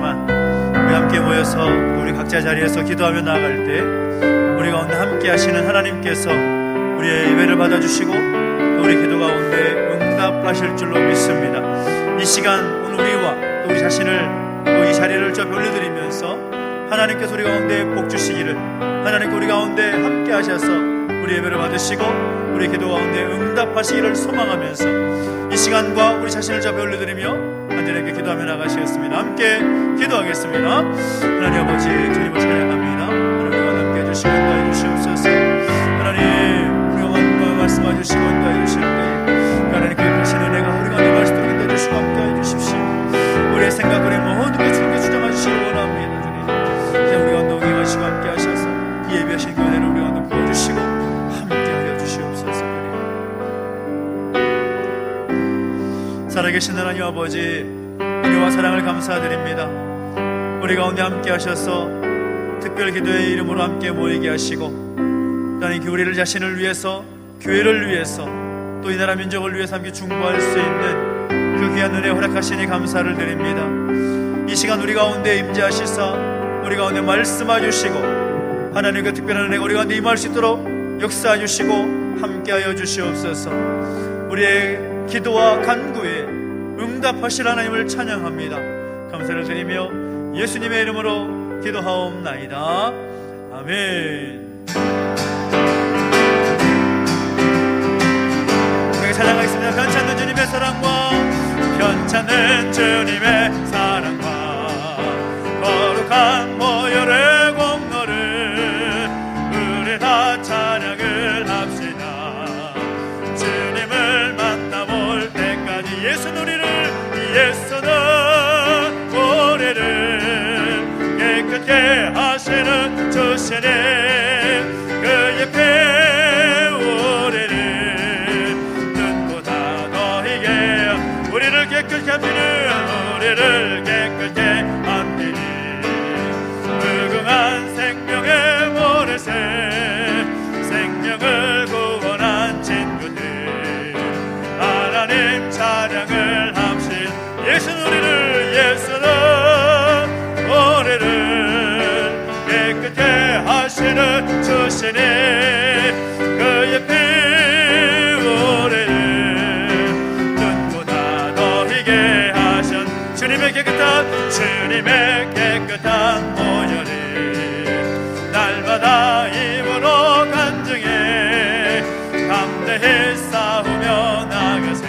모르겠지만 우리 함께 모여서 우리 각자 자리에서 기도하며 나아갈 때 우리 가운데 함께 하시는 하나님께서 우리의 예배를 받아주시고 또 우리 기도 가운데 응답하실 줄로 믿습니다. 이 시간 오늘 우리와 또 우리 자신을 또 이 자리를 올려드리면서 하나님께서 우리 가운데 복 주시기를, 하나님께 우리 가운데 함께 하셔서 우리 예배를 받으시고 우리 기도 가운데 응답하시기를 소망하면서 이 시간과 우리 자신을 올려드리며 간절하게 기도하며 나가시겠습니다. 함께 기도하겠습니다. 하나님 아버지, 주님을 찬양합니다. 하나님 우리와 함께 해주시고 인도해 주시옵소서. 하나님 우리와 함께 말씀해 주시고 인도해 주실 때 하나님 그리신 은혜가 우리 가운데 말씀을 인도해 주시고 함께 해주십시오. 우리의 생각, 우리의 모든 것 주님께 주장해 주시기 원합니다. 주님 이제 우리 가운데 오게 하시고 함께 하셔서 이 예비하신 교회를 우리 가운데 보여주시고 함께 하여 주시옵소서. 살아계신 하나님 아버지, 은혜와 사랑을 감사드립니다. 우리 가운데 함께 하셔서 특별 기도의 이름으로 함께 모이게 하시고 또한 이 우리를 자신을 위해서, 교회를 위해서, 또 이 나라 민족을 위해서 함께 중보할 수 있는 그 귀한 은혜 허락하시니 감사를 드립니다. 이 시간 우리 가운데 임재하시사 우리 가운데 말씀해 주시고 하나님의 특별한 은혜가 우리 가운데 임할 수 있도록 역사해 주시고 함께하여 주시옵소서. 우리의 기도와 간구에 응답하실 하나님을 찬양합니다. 감사를 드리며 예수님의 이름으로 기도하옵나이다. 아멘. 찬양하겠습니다. 편찮는 주님의 사랑과, 편찮는 주님의 사랑과 거룩한 모혈의 공로를 우리 다 찬양을 합시다. 주님을 만나볼 때까지 예수는 우리를 깨끗게 하시는 주시님, 그의 피 우리를 눈보다 더히게 우리를 깨끗게 합니는, 우리를 깨끗게 합니니 무궁한 생명의 모래새, 생명을 구원한 친구들 하나님 찬양을 합신 예수는 우리를 깨끗게 하시는 주시니, 그의 피 우리를 눈보다 더히게 하신 주님의 깨끗한 모혈이 날마다 입으로 간증해 담대히 싸우며 나가세.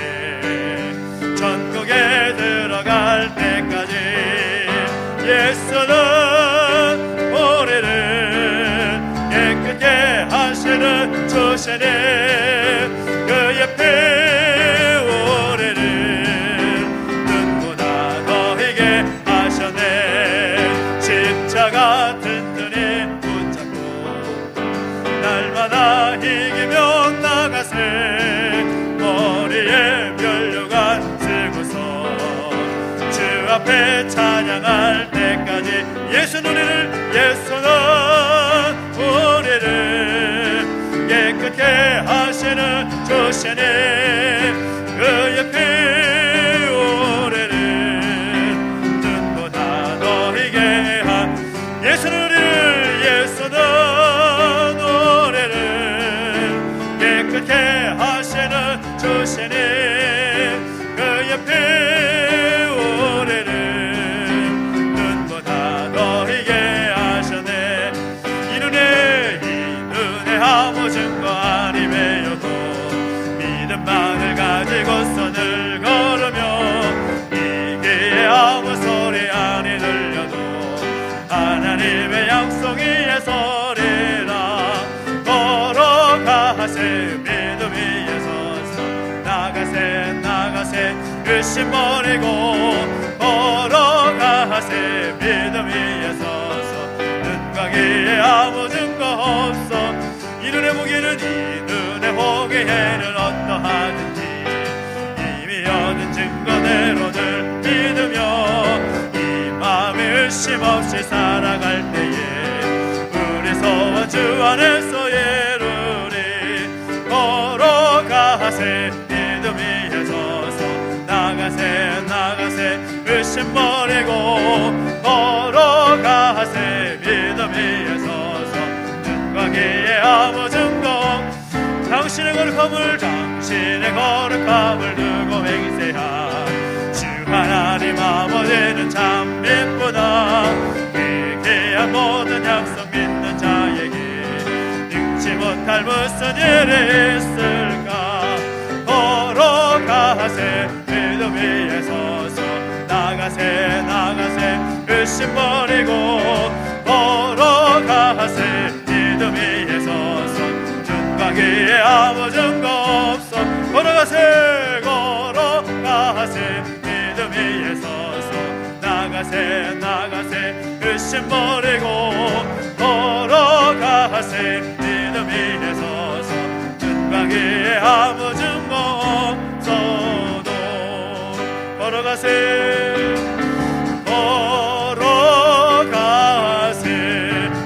천국에 들어갈 때까지 예수는 우리를 깨끗게 하시는 주시니, 그의 피 우리를 눈보다 더히게 하셨네. 십자가 튼튼히 붙잡고 날마다 이기며 나가세. 머리에 면류관 쓰고서 주 앞에 찬양할 때까지 예수는 우리를 깨끗게 하시는 주시니, 그의 피 우리를 눈보다 더히게 한 예수는 우리를 깨끗게 하시는 주시니, 그의 피 믿음만을 가지고서 늘 걸으며 이기에 아무 소리 안에 들려도 하나님의 약속 위에 서리라. 걸어가세 믿음 위에 서서 나가세 의심 버리고 걸어가세 믿음 위에 서서 눈과 귀에 아무 증거 없어. 이 눈에 보기에는 이 눈에 보기에는 어떠하든지 이미 얻은 증거대로들 믿으며 이 마음에 의심 없이 살아갈 때에 우리 소원 주 안에서 이루리. 걸어가세 믿음 위에 서서 나가세 의심 버리고 아무 증거 당신의 거룩함을 두고 맹세한 주 하나님 아버지는 참 예쁘다. 회개한 모든 약속 믿는 자에게 능치 못할 무슨 일이 있을까. 걸어가세 믿음 위에 서서 나가세 의심 버리고 걸어가세 믿음 위에 서서 눈과 귀에 아무 증거 없어 걸어가세 믿음 위에 서서 나가세 의심 버리고 걸어가세 믿음 위에 서서 눈과 귀에 아무 증거 없어도 걸어가세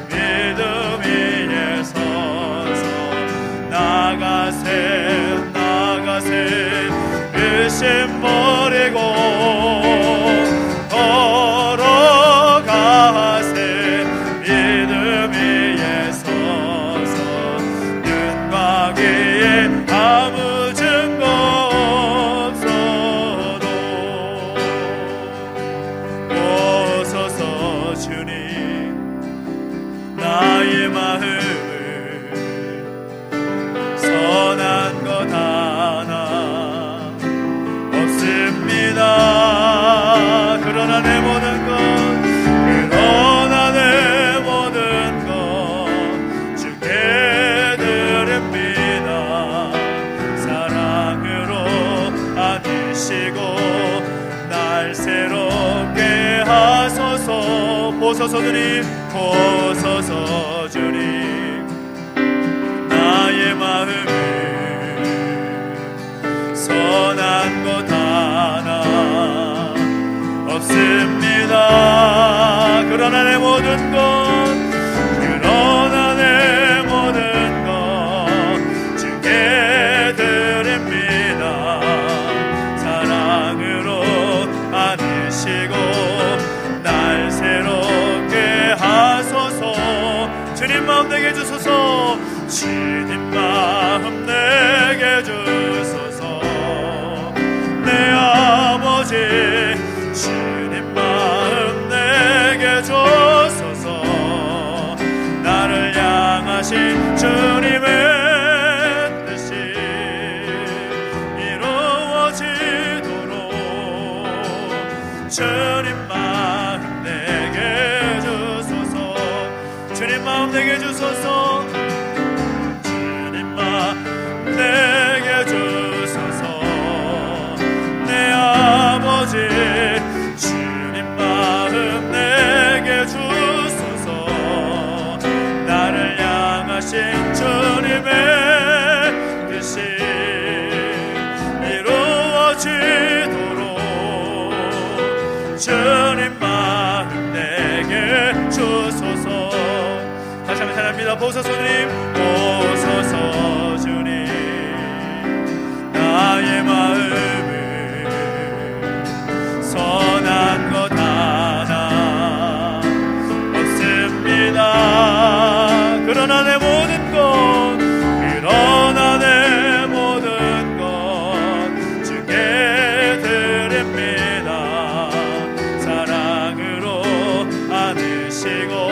믿음 위에 서서 나가세 의심 버리고 걸어가세 믿음 위에 서서 눈과 귀에 아무 증거 없어도 오소서 주님 나의 마음을 선한 것 하나 없습니다. 그러나 내 모든 것 주께 드립니다. 사랑으로 안으시고 날 새롭게 하소서. 보소서 주님 나의 마음을 선한 것 하나 없습니다. 그러나 내 모든 것 주께 드립니다. 사랑으로 안으시고 날 새롭게 하소서. 주님 마음 내게 주소서. 주님 마음 내게 주소서. 내 아버지 주님 마음 내게 주소서. 나를 향하신 주님의 뜻이 이루어지도록 주님 마음 내게 주소서. 주님 마음 내게 주소서. 주님 마음 내게 주소서. 내 아버지 주님 마음 내게 주소서. 나를 향하신 주님의 뜻이 이루어지도록 주님 마음 내게 주소서. 다시 한번 찬양합니다. 보소서 주님 나의 마음을 선한 것 하나 없습니다. 그러나 내 모든 것 주께 드립니다. 사랑으로 안으시고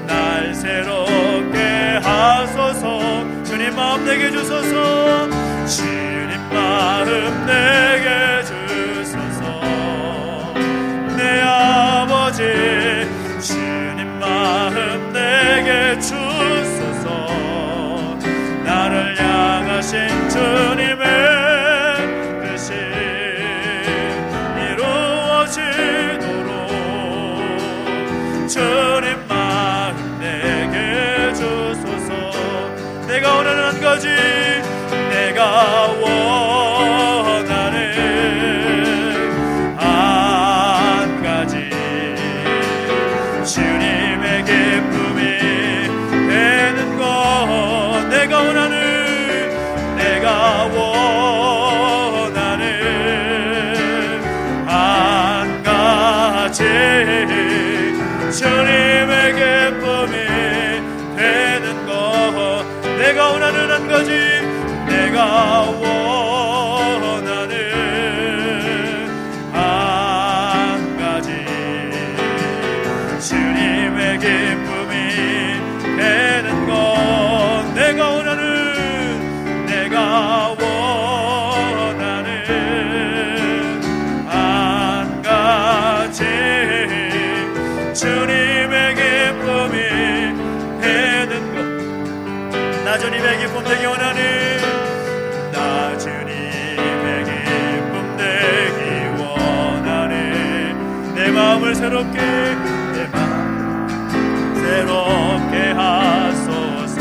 날 새롭게 하소서. 주님 마음 내게 주소서. 주님 마음 내게 주소서. 내 아버지 주님 마음 내게 주소서. 나를 향하신 주님의 뜻이 이루어지도록 주님 마음 내게 주소서. 내가 원하는 한 가지 내가 원하는 한 가지 주님의 기쁨이 되는 것. 내가 원하는 한 가지 주님의 기쁨이 되는 것. 원하는 한 가지, 내가 원하는 한 가지, 주님의 기쁨이 되는 것. 내가 원하는, 내가 원하는 한 가지, 주님의 기쁨이 되는 것. 나 주님의 기쁨 되기 원하는, 나 주님의 기쁨 되기 원하는, 내 마음을 새롭게, 내 마음 새롭게 하소서.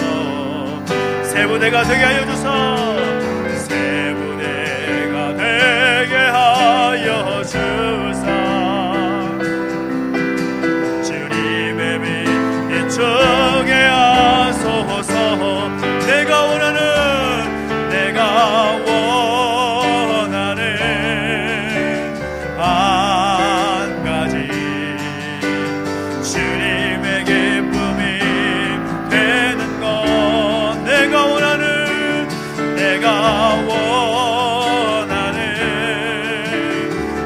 새 부대가 되게 하여 주사, 새 부대가 되게 하여 주사. 주님의 빛 비추게 하소서. 내가 원하는, 내가 원하는 한 가지, 주님의 기쁨이 되는 것. 내가 원하는, 내가 원하는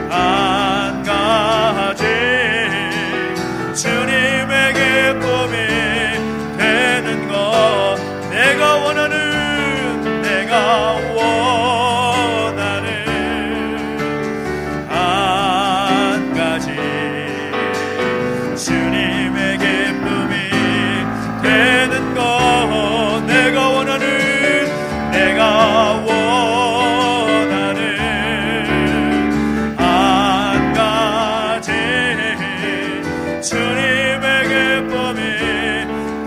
한 가지, 주님의 기쁨이 되는 것. 내가 원하는, 내가 원하는 한 가지, 주님의 기쁨이 되는 것. 내가 원하는, 내가 원하는 한 가지, 주님의 기쁨이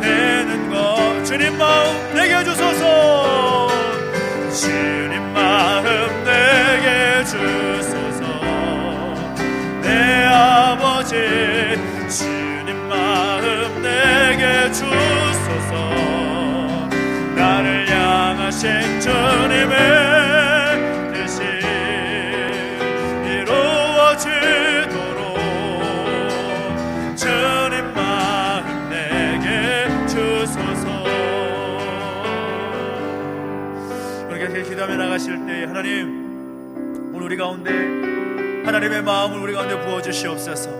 되는 것. 주님 마음 내게 주소서. 주님 마음 내게 주소서. 내 아버지, 주님 마음 내게 주소서. 나를 향하신 주님의 뜻이 이루어지도록 주님 마음 내게 주소서. 우리가 기도하며 나가실 때, 하나님, 오늘 우리 가운데 하나님의 마음을 우리 가운데 부어주시옵소서.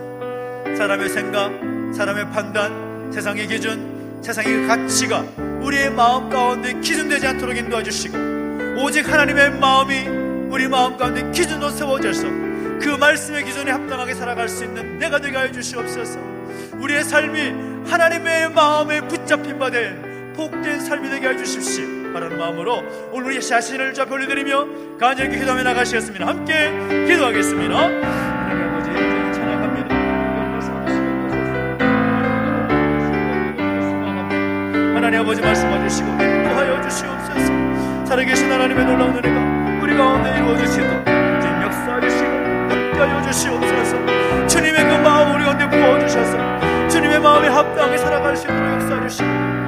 사람의 생각, 사람의 판단, 세상의 기준, 세상의 가치가 우리의 마음 가운데 기준되지 않도록 인도해 주시고, 오직 하나님의 마음이 우리 마음 가운데 기준으로 세워져서 그 말씀의 기준에 합당하게 살아갈 수 있는 내가 되게 하여 주시옵소서. 우리의 삶이 하나님의 마음에 붙잡힌 바 된 복된 삶이 되게 하여 주십시오. 바라는 마음으로 오늘 우리 자신을 주 앞에 올려드리며 간절히 기도하며 나가시겠습니다. 함께 기도하겠습니다. 하나님 아버지, 찬양합니다. 하나님 아버지 말씀해 주시고 인도하여 주시옵소서. 살아계신 하나님의 놀라운 은혜가 우리 가운데 이루어지시도록 주님 역사해 주시고 함께하여 주시옵소서. 주님의 그 마음 우리 가운데 부어주셔서 주님의 마음에 합당하게 살아갈 수 있도록 역사해 주시고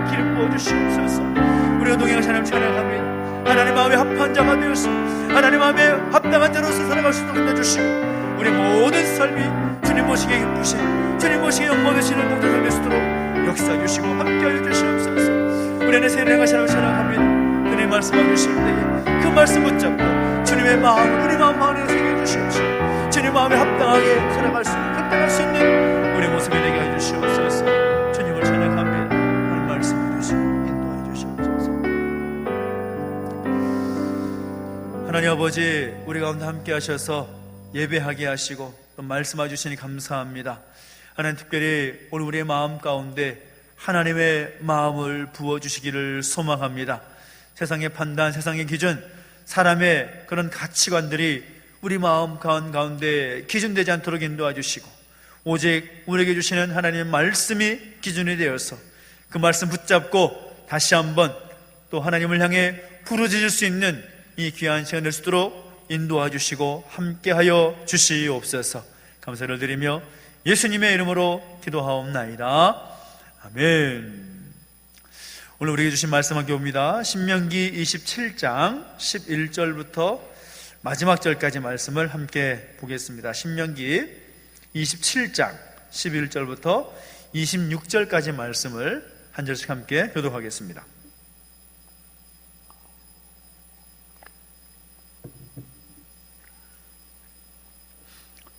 기름 부어주시옵소서. 우리가 동행하신 하나님 찬양합니다. 하나님 마음에 합한 자가 되어서 하나님 마음에 합당한 자로서 살아갈 수 있도록 인도해주시고, 우리 모든 삶이 주님 모시기에 기쁘신, 주님 모시기에 영광되시는 복된 삶이 되도록 역사해 주시고 함께하여 주시옵소서. 우리 안에 세례하신 하나님 찬양합니다. 주님 말씀해 주실 때에 그 말씀 붙잡고 주님의 마음, 우리 마음 안에 새겨주시옵시고 주님 마음에 합당하게 살아갈 수, 합당할 수 있는 우리 모습이 되게 해주시옵소서. 주님을 찬양합니다. 오늘 말씀해 주시고 인도해 주시옵소서. 하나님 아버지, 우리 가운데 함께 하셔서 예배하게 하시고 또 말씀해 주시니 감사합니다. 하나님, 특별히 오늘 우리의 마음 가운데 하나님의 마음을 부어주시기를 소망합니다. 세상의 판단, 세상의 기준, 사람의 그런 가치관들이 우리 마음 가운데 기준되지 않도록 인도해 주시고, 오직 우리에게 주시는 하나님의 말씀이 기준이 되어서 그 말씀 붙잡고 다시 한번 또 하나님을 향해 부르짖을 수 있는 이 귀한 시간 될 수 있도록 인도해 주시고 함께하여 주시옵소서. 감사를 드리며 예수님의 이름으로 기도하옵나이다. 아멘. 오늘 우리에게 주신 말씀 함께 봅니다. 신명기 27장 11절부터 마지막 절까지 말씀을 함께 보겠습니다. 신명기 27장 11절부터 26절까지 말씀을 한 절씩 함께 교독하겠습니다.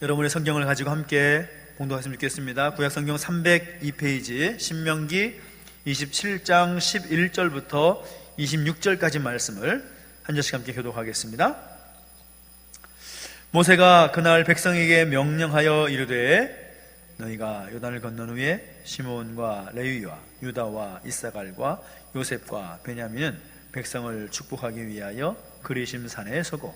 여러분의 성경을 가지고 함께 봉독했으면 좋겠습니다. 구약성경 302페이지 신명기 27장 11절부터 26절까지 말씀을 한 절씩 함께 교독하겠습니다. 모세가 그날 백성에게 명령하여 이르되 너희가 요단을 건넌 후에 시므온과 레위와 유다와 이사갈과 요셉과 베냐민은 백성을 축복하기 위하여 그리심 산에 서고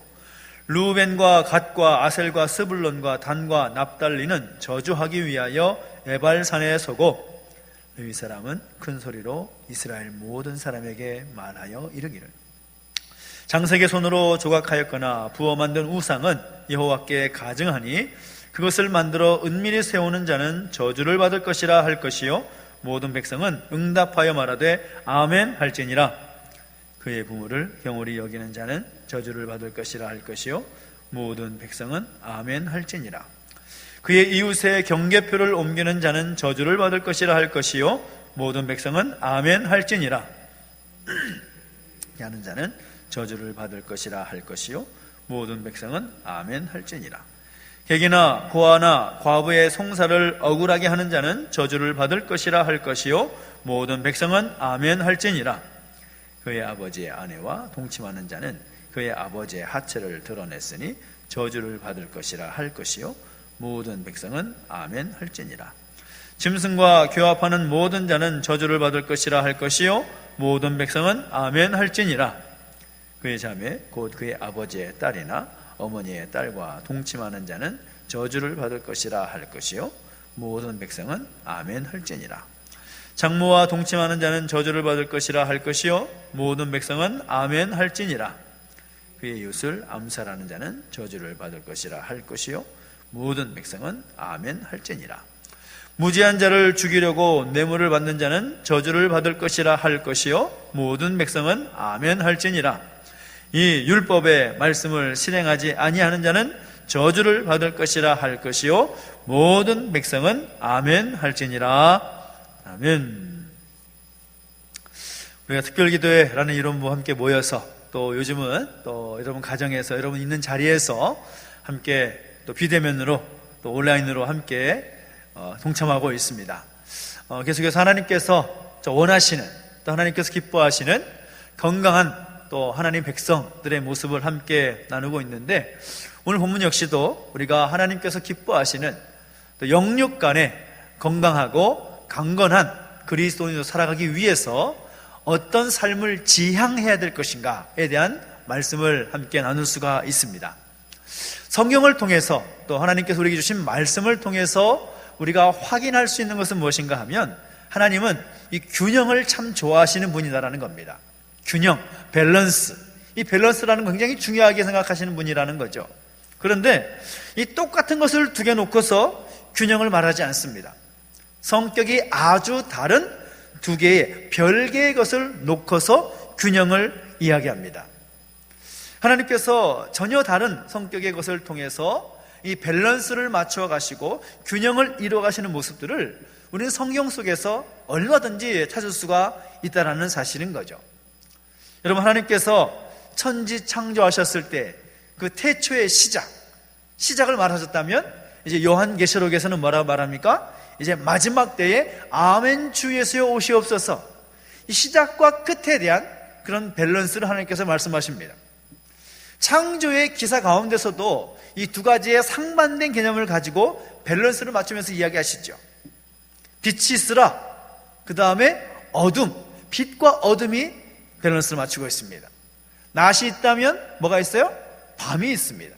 루벤과 갓과 아셀과 스불론과 단과 납달리는 저주하기 위하여 에발산에 서고 레위 사람은 큰 소리로 이스라엘 모든 사람에게 말하여 이르기를 장색의 손으로 조각하였거나 부어 만든 우상은 여호와께 가증하니 그것을 만들어 은밀히 세우는 자는 저주를 받을 것이라 할 것이요 모든 백성은 응답하여 말하되 아멘 할지니라. 그의 부모를 경홀히 여기는 자는 저주를 받을 것이라 할 것이요 모든 백성은 아멘 할지니라. 그의 이웃의 경계표를 옮기는 자는 저주를 받을 것이라 할 것이요 모든 백성은 아멘 할지니라. 하는 자는 저주를 받을 것이라 할 것이요 모든 백성은 아멘 할지니라. 객이나 고아나 과부의 송사를 억울하게 하는 자는 저주를 받을 것이라 할 것이요 모든 백성은 아멘 할지니라. 그의 아버지의 아내와 동침하는 자는 그의 아버지의 하체를 드러냈으니 저주를 받을 것이라 할 것이요 모든 백성은 아멘 할지니라. 짐승과 교합하는 모든 자는 저주를 받을 것이라 할 것이요 모든 백성은 아멘 할지니라. 그의 자매 곧 그의 아버지의 딸이나 어머니의 딸과 동침하는 자는 저주를 받을 것이라 할 것이요 모든 백성은 아멘 할지니라. 장모와 동침하는 자는 저주를 받을 것이라 할 것이요 모든 백성은 아멘 할지니라. 그의 이웃을 암살하는 자는 저주를 받을 것이라 할 것이요 모든 백성은 아멘 할지니라. 무지한 자를 죽이려고 뇌물을 받는 자는 저주를 받을 것이라 할 것이요 모든 백성은 아멘 할지니라. 이 율법의 말씀을 실행하지 아니하는 자는 저주를 받을 것이라 할 것이요 모든 백성은 아멘 할지니라. 아멘. 우리가 특별기도회라는 이름으로 함께 모여서 또 요즘은 또 여러분 가정에서 여러분 있는 자리에서 함께 또 비대면으로 또 온라인으로 함께 동참하고 있습니다. 계속해서 하나님께서 원하시는 또 하나님께서 기뻐하시는 건강한 또 하나님 백성들의 모습을 함께 나누고 있는데 오늘 본문 역시도 우리가 하나님께서 기뻐하시는 또 영육 간에 건강하고 강건한 그리스도인으로 살아가기 위해서 어떤 삶을 지향해야 될 것인가에 대한 말씀을 함께 나눌 수가 있습니다. 성경을 통해서 또 하나님께서 우리에게 주신 말씀을 통해서 우리가 확인할 수 있는 것은 무엇인가 하면 하나님은 이 균형을 참 좋아하시는 분이다라는 겁니다. 균형, 밸런스. 이 밸런스라는 거 굉장히 중요하게 생각하시는 분이라는 거죠. 그런데 이 똑같은 것을 두 개 놓고서 균형을 말하지 않습니다. 성격이 아주 다른 두 개의 별개의 것을 놓고서 균형을 이야기합니다. 하나님께서 전혀 다른 성격의 것을 통해서 이 밸런스를 맞춰 가시고 균형을 이루어 가시는 모습들을 우리는 성경 속에서 얼마든지 찾을 수가 있다는 사실인 거죠. 여러분, 하나님께서 천지 창조하셨을 때 그 태초의 시작을 말하셨다면 이제 요한계시록에서는 뭐라고 말합니까? 이제 마지막 때에 아멘 주 예수여 오시옵소서. 이 시작과 끝에 대한 그런 밸런스를 하나님께서 말씀하십니다. 창조의 기사 가운데서도 이 두 가지의 상반된 개념을 가지고 밸런스를 맞추면서 이야기하시죠. 빛이 있으라, 그 다음에 어둠, 빛과 어둠이 밸런스를 맞추고 있습니다. 낮이 있다면 뭐가 있어요? 밤이 있습니다.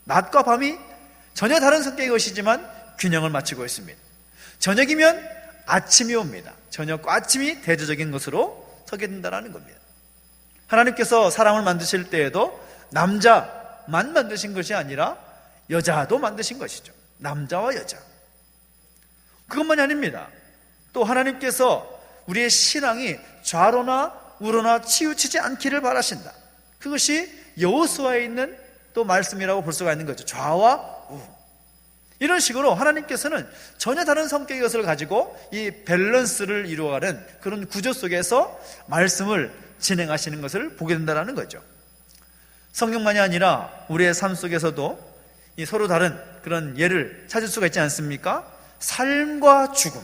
낮과 밤이 전혀 다른 성격의 것이지만 균형을 맞추고 있습니다. 저녁이면 아침이 옵니다. 저녁과 아침이 대조적인 것으로 서게 된다는 겁니다. 하나님께서 사람을 만드실 때에도 남자만 만드신 것이 아니라 여자도 만드신 것이죠. 남자와 여자. 그것만이 아닙니다. 또 하나님께서 우리의 신앙이 좌로나 우로나 치우치지 않기를 바라신다. 그것이 여호수아에 있는 또 말씀이라고 볼 수가 있는 거죠. 좌와 우. 이런 식으로 하나님께서는 전혀 다른 성격의 것을 가지고 이 밸런스를 이루어가는 그런 구조 속에서 말씀을 진행하시는 것을 보게 된다는 거죠. 성경만이 아니라 우리의 삶 속에서도 이 서로 다른 그런 예를 찾을 수가 있지 않습니까? 삶과 죽음,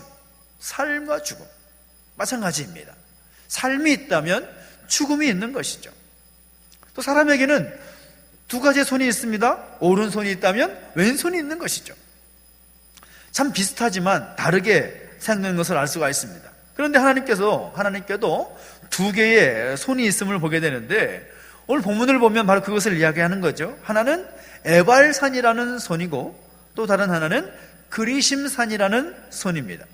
삶과 죽음 마찬가지입니다. 삶이 있다면 죽음이 있는 것이죠. 또 사람에게는 두 가지의 손이 있습니다. 오른손이 있다면 왼손이 있는 것이죠. 참 비슷하지만 다르게 생각하는 것을 알 수가 있습니다. 그런데 하나님께도 두 개의 손이 있음을 보게 되는데, 오늘 본문을 보면 바로 그것을 이야기하는 거죠. 하나는 에발산이라는 손이고 또 다른 하나는 그리심산이라는 손입니다.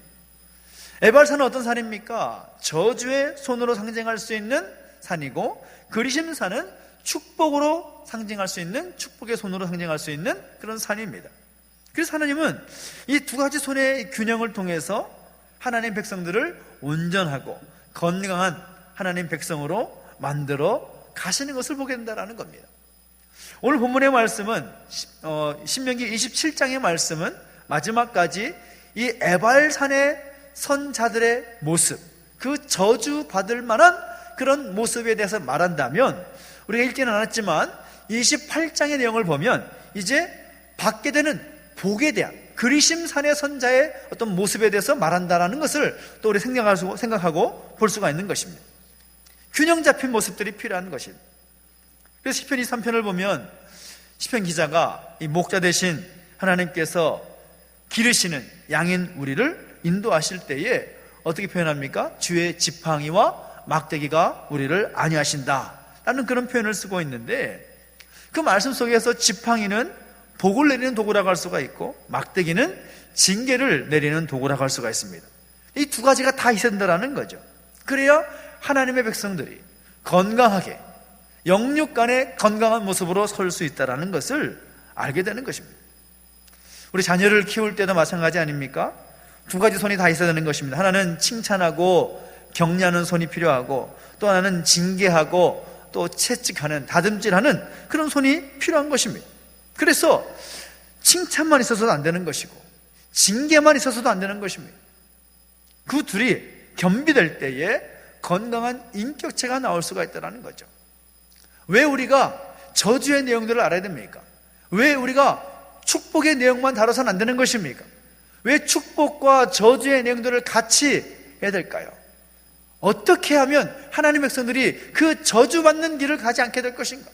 에발산은 어떤 산입니까? 저주의 손으로 상징할 수 있는 산이고, 그리심산은 축복으로 상징할 수 있는, 축복의 손으로 상징할 수 있는 그런 산입니다. 그래서 하나님은 이 두 가지 손의 균형을 통해서 하나님 백성들을 온전하고 건강한 하나님 백성으로 만들어 가시는 것을 보게 된다는 겁니다. 오늘 본문의 말씀은 신명기 27장의 말씀은 마지막까지 이 에발산의 선자들의 모습, 그 저주받을 만한 그런 모습에 대해서 말한다면, 우리가 읽지는 않았지만 28장의 내용을 보면 이제 받게 되는 복에 대한, 그리심산의 선자의 어떤 모습에 대해서 말한다는 것을 또 우리 생각하고 볼 수가 있는 것입니다. 균형 잡힌 모습들이 필요한 것입니다. 그래서 시편 23편을 보면 시편 기자가 이 목자 되신 하나님께서 기르시는 양인 우리를 인도하실 때에 어떻게 표현합니까? 주의 지팡이와 막대기가 우리를 안위하신다 라는 그런 표현을 쓰고 있는데, 그 말씀 속에서 지팡이는 복을 내리는 도구라고 할 수가 있고, 막대기는 징계를 내리는 도구라고 할 수가 있습니다. 이 두 가지가 다 있어야 된다는 거죠. 그래야 하나님의 백성들이 건강하게, 영육 간의 건강한 모습으로 설 수 있다는 것을 알게 되는 것입니다. 우리 자녀를 키울 때도 마찬가지 아닙니까? 두 가지 손이 다 있어야 되는 것입니다. 하나는 칭찬하고 격려하는 손이 필요하고, 또 하나는 징계하고 또 채찍하는, 다듬질하는 그런 손이 필요한 것입니다. 그래서 칭찬만 있어서도 안 되는 것이고 징계만 있어서도 안 되는 것입니다. 그 둘이 겸비될 때에 건강한 인격체가 나올 수가 있다는 거죠. 왜 우리가 저주의 내용들을 알아야 됩니까? 왜 우리가 축복의 내용만 다뤄서는 안 되는 것입니까? 왜 축복과 저주의 내용들을 같이 해야 될까요? 어떻게 하면 하나님 백성들이 그 저주받는 길을 가지 않게 될 것인가?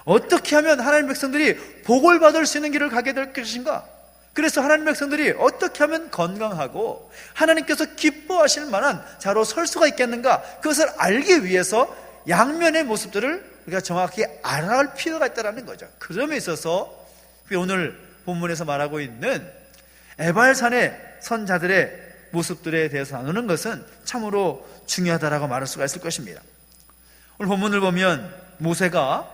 어떻게 하면 하나님 백성들이 복을 받을 수 있는 길을 가게 될 것인가? 그래서 하나님 백성들이 어떻게 하면 건강하고 하나님께서 기뻐하실 만한 자로 설 수가 있겠는가? 그것을 알기 위해서 양면의 모습들을 우리가 정확히 알아갈 필요가 있다는 거죠. 그 점에 있어서 오늘 본문에서 말하고 있는 에발산의 선자들의 모습들에 대해서 나누는 것은 참으로 중요하다라고 말할 수가 있을 것입니다. 오늘 본문을 보면 모세가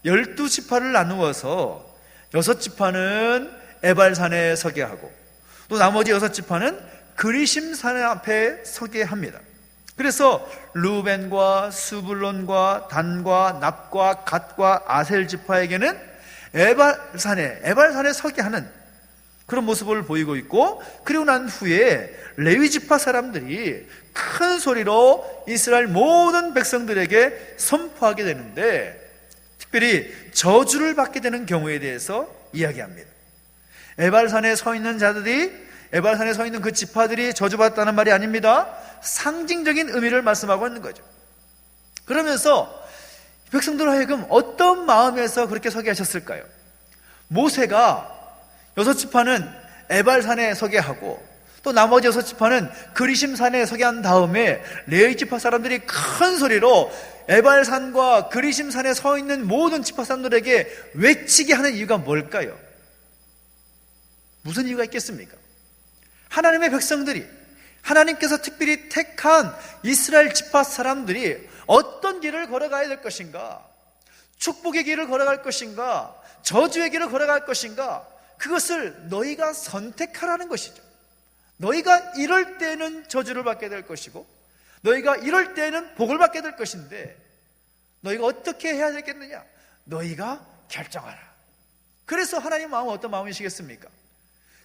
12지파를 나누어서 6지파는 에발산에 서게 하고 또 나머지 6지파는 그리심산 앞에 서게 합니다. 그래서 루벤과 스불론과 단과 납과 갓과 아셀 지파에게는 에발산에 서게 하는 그런 모습을 보이고 있고, 그리고 난 후에 레위 지파 사람들이 큰 소리로 이스라엘 모든 백성들에게 선포하게 되는데, 특별히 저주를 받게 되는 경우에 대해서 이야기합니다. 에발산에 서 있는 자들이, 에발산에 서 있는 그 지파들이 저주받았다는 말이 아닙니다. 상징적인 의미를 말씀하고 있는 거죠. 그러면서 백성들 하여금 어떤 마음에서 그렇게 서게 하셨을까요? 모세가 6지파는 에발산에 서게 하고 또 나머지 6지파는 그리심산에 서게 한 다음에 레위 지파 사람들이 큰 소리로 에발산과 그리심산에 서 있는 모든 지파 사람들에게 외치게 하는 이유가 뭘까요? 무슨 이유가 있겠습니까? 하나님의 백성들이, 하나님께서 특별히 택한 이스라엘 지파 사람들이 어떤 길을 걸어가야 될 것인가, 축복의 길을 걸어갈 것인가, 저주의 길을 걸어갈 것인가, 그것을 너희가 선택하라는 것이죠. 너희가 이럴 때는 저주를 받게 될 것이고 너희가 이럴 때는 복을 받게 될 것인데 너희가 어떻게 해야 되겠느냐? 너희가 결정하라. 그래서 하나님 마음은 어떤 마음이시겠습니까?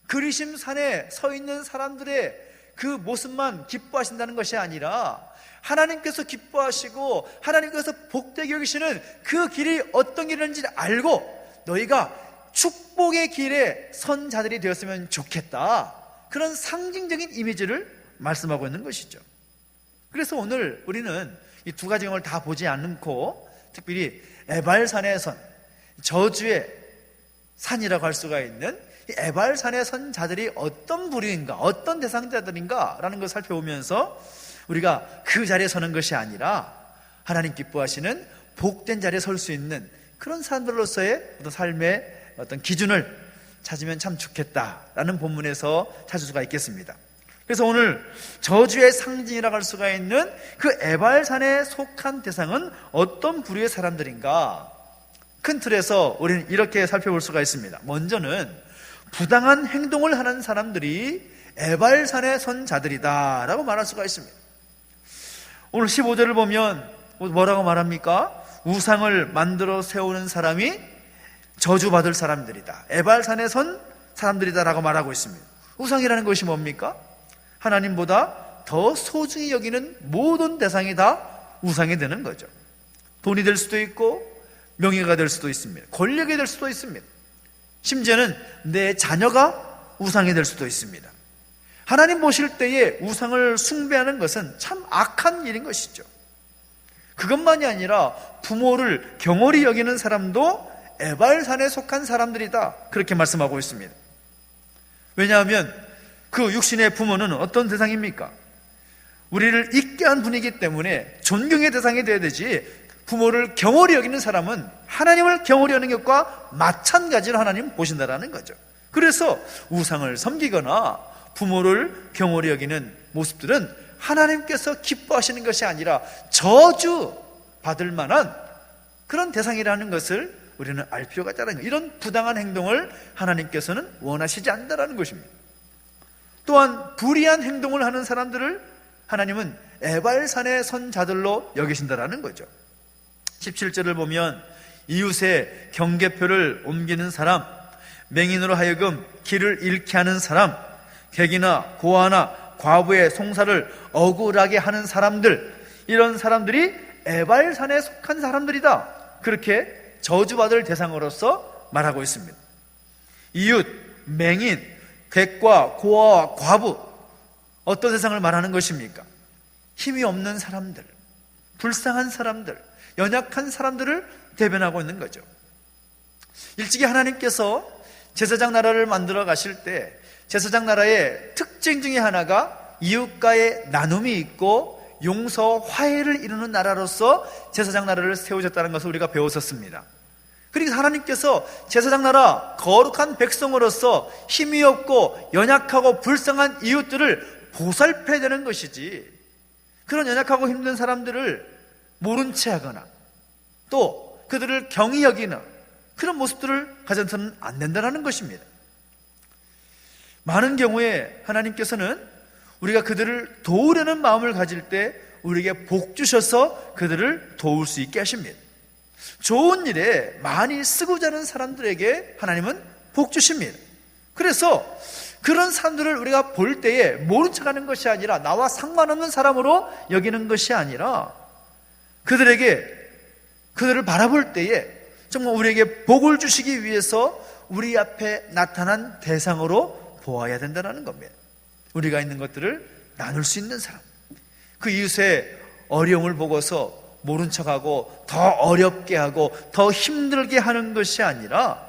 그리심산에 서 있는 사람들의 그 모습만 기뻐하신다는 것이 아니라 하나님께서 기뻐하시고 하나님께서 복되게 여기시는 그 길이 어떤 길인지 알고 너희가 축복의 길에 선 자들이 되었으면 좋겠다, 그런 상징적인 이미지를 말씀하고 있는 것이죠. 그래서 오늘 우리는 이 두 가지 경우를 다 보지 않고 특별히 에발산의 선, 저주의 산이라고 할 수가 있는 이 에발산의 선 자들이 어떤 부류인가, 어떤 대상자들인가 라는 것을 살펴보면서 우리가 그 자리에 서는 것이 아니라 하나님 기뻐하시는 복된 자리에 설 수 있는 그런 사람들로서의 어떤 삶의 어떤 기준을 찾으면 참 좋겠다라는 본문에서 찾을 수가 있겠습니다. 그래서 오늘 저주의 상징이라고 할 수가 있는 그 에발산에 속한 대상은 어떤 부류의 사람들인가, 큰 틀에서 우리는 이렇게 살펴볼 수가 있습니다. 먼저는 부당한 행동을 하는 사람들이 에발산에 선 자들이다 라고 말할 수가 있습니다. 오늘 15절을 보면 뭐라고 말합니까? 우상을 만들어 세우는 사람이 저주받을 사람들이다, 에발산에 선 사람들이다 라고 말하고 있습니다. 우상이라는 것이 뭡니까? 하나님보다 더 소중히 여기는 모든 대상이 다 우상이 되는 거죠. 돈이 될 수도 있고 명예가 될 수도 있습니다. 권력이 될 수도 있습니다. 심지어는 내 자녀가 우상이 될 수도 있습니다. 하나님 보실 때에 우상을 숭배하는 것은 참 악한 일인 것이죠. 그것만이 아니라 부모를 경홀히 여기는 사람도 에발산에 속한 사람들이다, 그렇게 말씀하고 있습니다. 왜냐하면 그 육신의 부모는 어떤 대상입니까? 우리를 있게 한 분이기 때문에 존경의 대상이 되어야 되지, 부모를 경홀히 여기는 사람은 하나님을 경홀히 여기는 것과 마찬가지로 하나님 보신다라는 거죠. 그래서 우상을 섬기거나 부모를 경홀히 여기는 모습들은 하나님께서 기뻐하시는 것이 아니라 저주 받을 만한 그런 대상이라는 것을 우리는 알 필요가 있다는 거예요. 이런 부당한 행동을 하나님께서는 원하시지 않는다는 것입니다. 또한 불의한 행동을 하는 사람들을 하나님은 에발산의 선 자들로 여기신다라는 거죠. 17절을 보면 이웃의 경계표를 옮기는 사람, 맹인으로 하여금 길을 잃게 하는 사람, 객이나 고아나 과부의 송사를 억울하게 하는 사람들, 이런 사람들이 에발산에 속한 사람들이다, 그렇게 저주받을 대상으로서 말하고 있습니다. 이웃, 맹인, 객과 고아와 과부, 어떤 세상을 말하는 것입니까? 힘이 없는 사람들, 불쌍한 사람들, 연약한 사람들을 대변하고 있는 거죠. 일찍이 하나님께서 제사장 나라를 만들어 가실 때 제사장 나라의 특징 중에 하나가 이웃과의 나눔이 있고 용서, 화해를 이루는 나라로서 제사장 나라를 세우셨다는 것을 우리가 배웠었습니다. 그리고 하나님께서 제사장 나라 거룩한 백성으로서 힘이 없고 연약하고 불쌍한 이웃들을 보살펴야 되는 것이지, 그런 연약하고 힘든 사람들을 모른 채 하거나 또 그들을 경히 여기는 그런 모습들을 가져서는 안 된다는 것입니다. 많은 경우에 하나님께서는 우리가 그들을 도우려는 마음을 가질 때 우리에게 복 주셔서 그들을 도울 수 있게 하십니다. 좋은 일에 많이 쓰고 자는 사람들에게 하나님은 복 주십니다. 그래서 그런 사람들을 우리가 볼 때에 모른 척하는 것이 아니라 나와 상관없는 사람으로 여기는 것이 아니라 그들을 바라볼 때에 정말 우리에게 복을 주시기 위해서 우리 앞에 나타난 대상으로 보아야 된다는 겁니다. 우리가 있는 것들을 나눌 수 있는 사람, 그 이웃의 어려움을 보고서 모른 척하고 더 어렵게 하고 더 힘들게 하는 것이 아니라,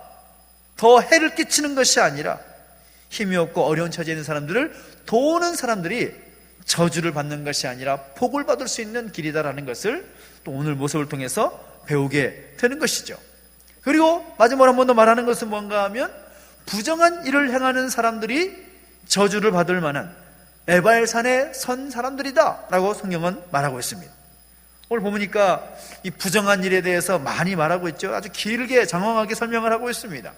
더 해를 끼치는 것이 아니라 힘이 없고 어려운 처지에 있는 사람들을 도우는 사람들이 저주를 받는 것이 아니라 복을 받을 수 있는 길이다라는 것을 또 오늘 모습을 통해서 배우게 되는 것이죠. 그리고 마지막으로 한 번 더 말하는 것은 뭔가 하면 부정한 일을 행하는 사람들이 저주를 받을 만한 에발산에 선 사람들이다 라고 성경은 말하고 있습니다. 오늘 보니까 이 부정한 일에 대해서 많이 말하고 있죠. 아주 길게 장황하게 설명을 하고 있습니다.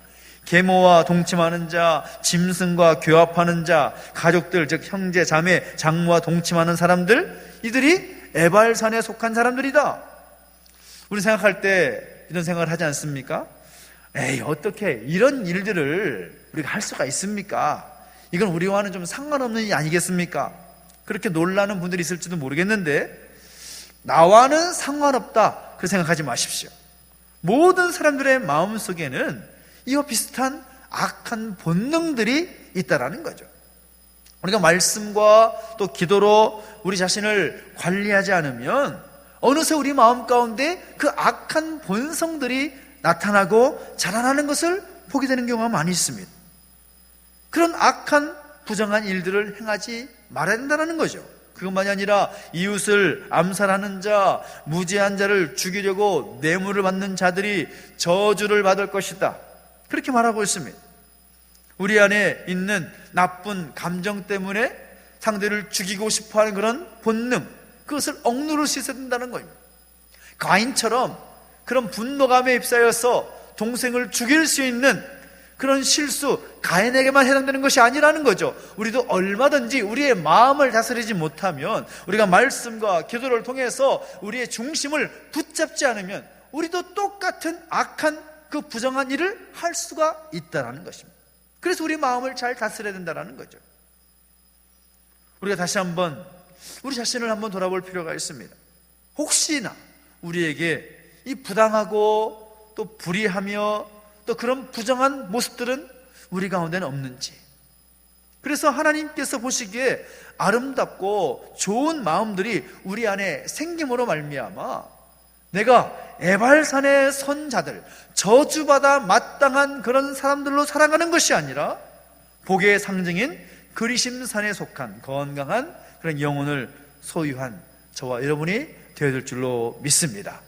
계모와 동침하는 자, 짐승과 교합하는 자, 가족들 즉 형제, 자매, 장모와 동침하는 사람들, 이들이 에발산에 속한 사람들이다. 우리 생각할 때 이런 생각을 하지 않습니까? 에이, 어떻게 이런 일들을 우리가 할 수가 있습니까? 이건 우리와는 좀 상관없는 일이 아니겠습니까? 그렇게 놀라는 분들이 있을지도 모르겠는데, 나와는 상관없다 그렇게 생각하지 마십시오. 모든 사람들의 마음속에는 이와 비슷한 악한 본능들이 있다라는 거죠. 우리가 말씀과 또 기도로 우리 자신을 관리하지 않으면 어느새 우리 마음 가운데 그 악한 본성들이 나타나고 자라나는 것을 보게 되는 경우가 많이 있습니다. 그런 악한 부정한 일들을 행하지 말아야 된다는 거죠. 그것만이 아니라 이웃을 암살하는 자, 무죄한 자를 죽이려고 뇌물을 받는 자들이 저주를 받을 것이다, 그렇게 말하고 있습니다. 우리 안에 있는 나쁜 감정 때문에 상대를 죽이고 싶어하는 그런 본능, 그것을 억누를 수 있어야 된다는 겁니다. 가인처럼 그런 분노감에 휩싸여서 동생을 죽일 수 있는 그런 실수, 가인에게만 해당되는 것이 아니라는 거죠. 우리도 얼마든지 우리의 마음을 다스리지 못하면, 우리가 말씀과 기도를 통해서 우리의 중심을 붙잡지 않으면 우리도 똑같은 악한 그 부정한 일을 할 수가 있다는 것입니다. 그래서 우리 마음을 잘 다스려야 된다는 거죠. 우리가 다시 한번 우리 자신을 한번 돌아볼 필요가 있습니다. 혹시나 우리에게 이 부당하고 또 불의하며 또 그런 부정한 모습들은 우리 가운데는 없는지, 그래서 하나님께서 보시기에 아름답고 좋은 마음들이 우리 안에 생김으로 말미암아 내가 에발산의 선자들, 저주받아 마땅한 그런 사람들로 살아가는 것이 아니라 복의 상징인 그리심산에 속한 건강한 그런 영혼을 소유한 저와 여러분이 되어질 줄로 믿습니다.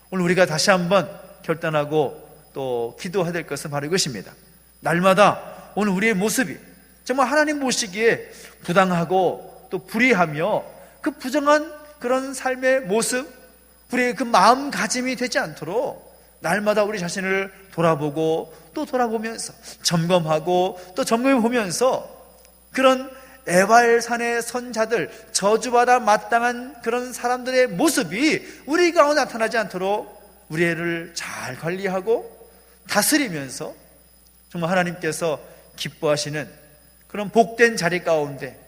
오늘 우리가 다시 한번 결단하고 또 기도해야 될 것은 바로 이것입니다. 날마다 오늘 우리의 모습이 정말 하나님 보시기에 부당하고 또 불의하며 그 부정한 그런 삶의 모습, 우리의 그 마음가짐이 되지 않도록 날마다 우리 자신을 돌아보고 또 돌아보면서 점검하고 또 점검해 보면서 그런 에발산의 선자들, 저주받아 마땅한 그런 사람들의 모습이 우리 가운데 나타나지 않도록 우리를 잘 관리하고 다스리면서 정말 하나님께서 기뻐하시는 그런 복된 자리 가운데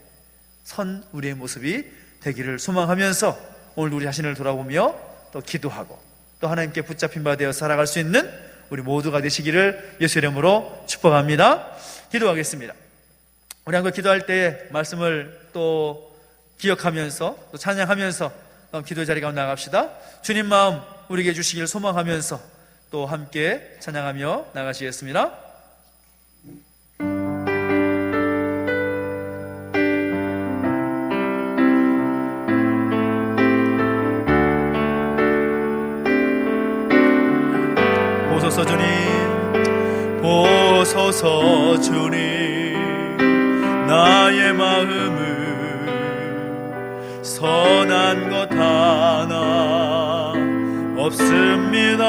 선 우리의 모습이 되기를 소망하면서 오늘 우리 자신을 돌아보며 또 기도하고 또 하나님께 붙잡힌 바 되어 살아갈 수 있는 우리 모두가 되시기를 예수 이름으로 축복합니다. 기도하겠습니다. 우리 한번 기도할 때 말씀을 또 기억하면서 또 찬양하면서 또 기도의 자리 가운데 나갑시다. 주님 마음 우리에게 주시기를 소망하면서 또 함께 찬양하며 나가시겠습니다. 보소서 주님, 보소서 주님, 나의 마음을 선한 것 하나 없습니다.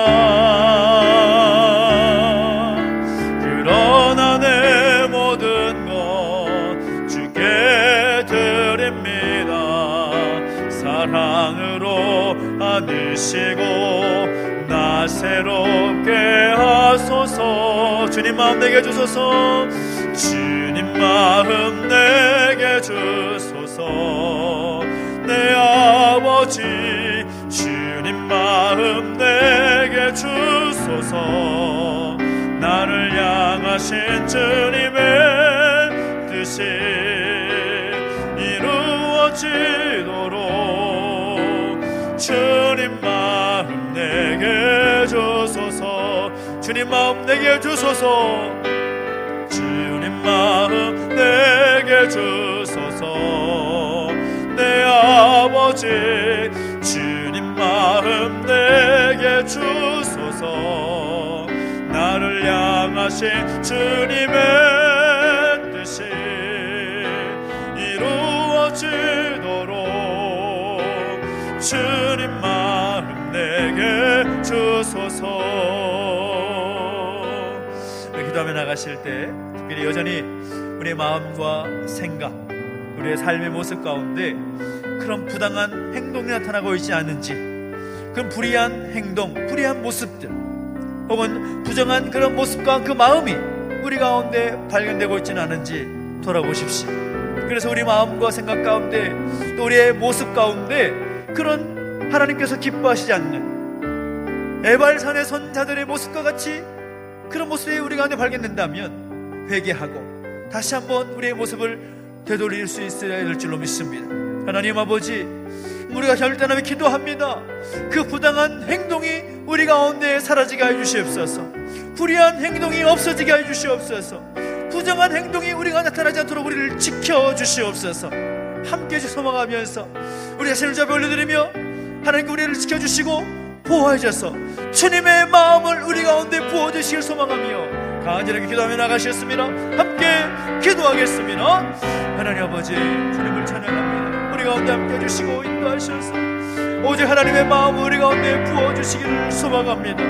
그러나 내 모든 것 주께 드립니다. 사랑으로 안으시고 나 새롭게 하소서. 주님 마음 내게 주소서. 주님 마음 내게 주소서. 내 아버지 주님 마음 내게 주소서. 나를 향하신 주님의 뜻이 이루어지도록 주님 마음 내게 주소서. 주님 마음 내게 주소서. 주님 마음 내게 주소서. 내 아버지 주님 마음 내게 주소서. 나를 향하신 주님의 뜻이 이루어지도록 주님 마음 내게 주소서. 기도하며 나가실 때 특별히 여전히 우리의 마음과 생각, 우리의 삶의 모습 가운데 그런 부당한 행동이 나타나고 있지 않은지, 그런 불의한 행동, 불의한 모습들 혹은 부정한 그런 모습과 그 마음이 우리 가운데 발견되고 있지는 않은지 돌아보십시오. 그래서 우리 마음과 생각 가운데 또 우리의 모습 가운데 그런 하나님께서 기뻐하시지 않는 에발산의 선자들의 모습과 같이 그런 모습이 우리 가운데 발견된다면 회개하고 다시 한번 우리의 모습을 되돌릴 수 있어야 될 줄로 믿습니다. 하나님 아버지, 우리가 결단하며 기도합니다. 그 부당한 행동이 우리 가운데 사라지게 해주시옵소서. 불의한 행동이 없어지게 해주시옵소서. 부정한 행동이 우리가 나타나지 않도록 우리를 지켜주시옵소서. 함께 소망하면서 우리 자신을 잡아 올려드리며 하나님께 우리를 지켜주시고 보호하셔서 주님의 마음을 우리 가운데 부어주시길 소망하며 간절하게 기도하며 나가셨습니다. 함께 기도하겠습니다. 하나님 아버지, 주님을 찬양합니다. 우리 가운데 함께 해주시고 인도하셔서 오직 하나님의 마음을 우리 가운데 부어주시기를 소망합니다.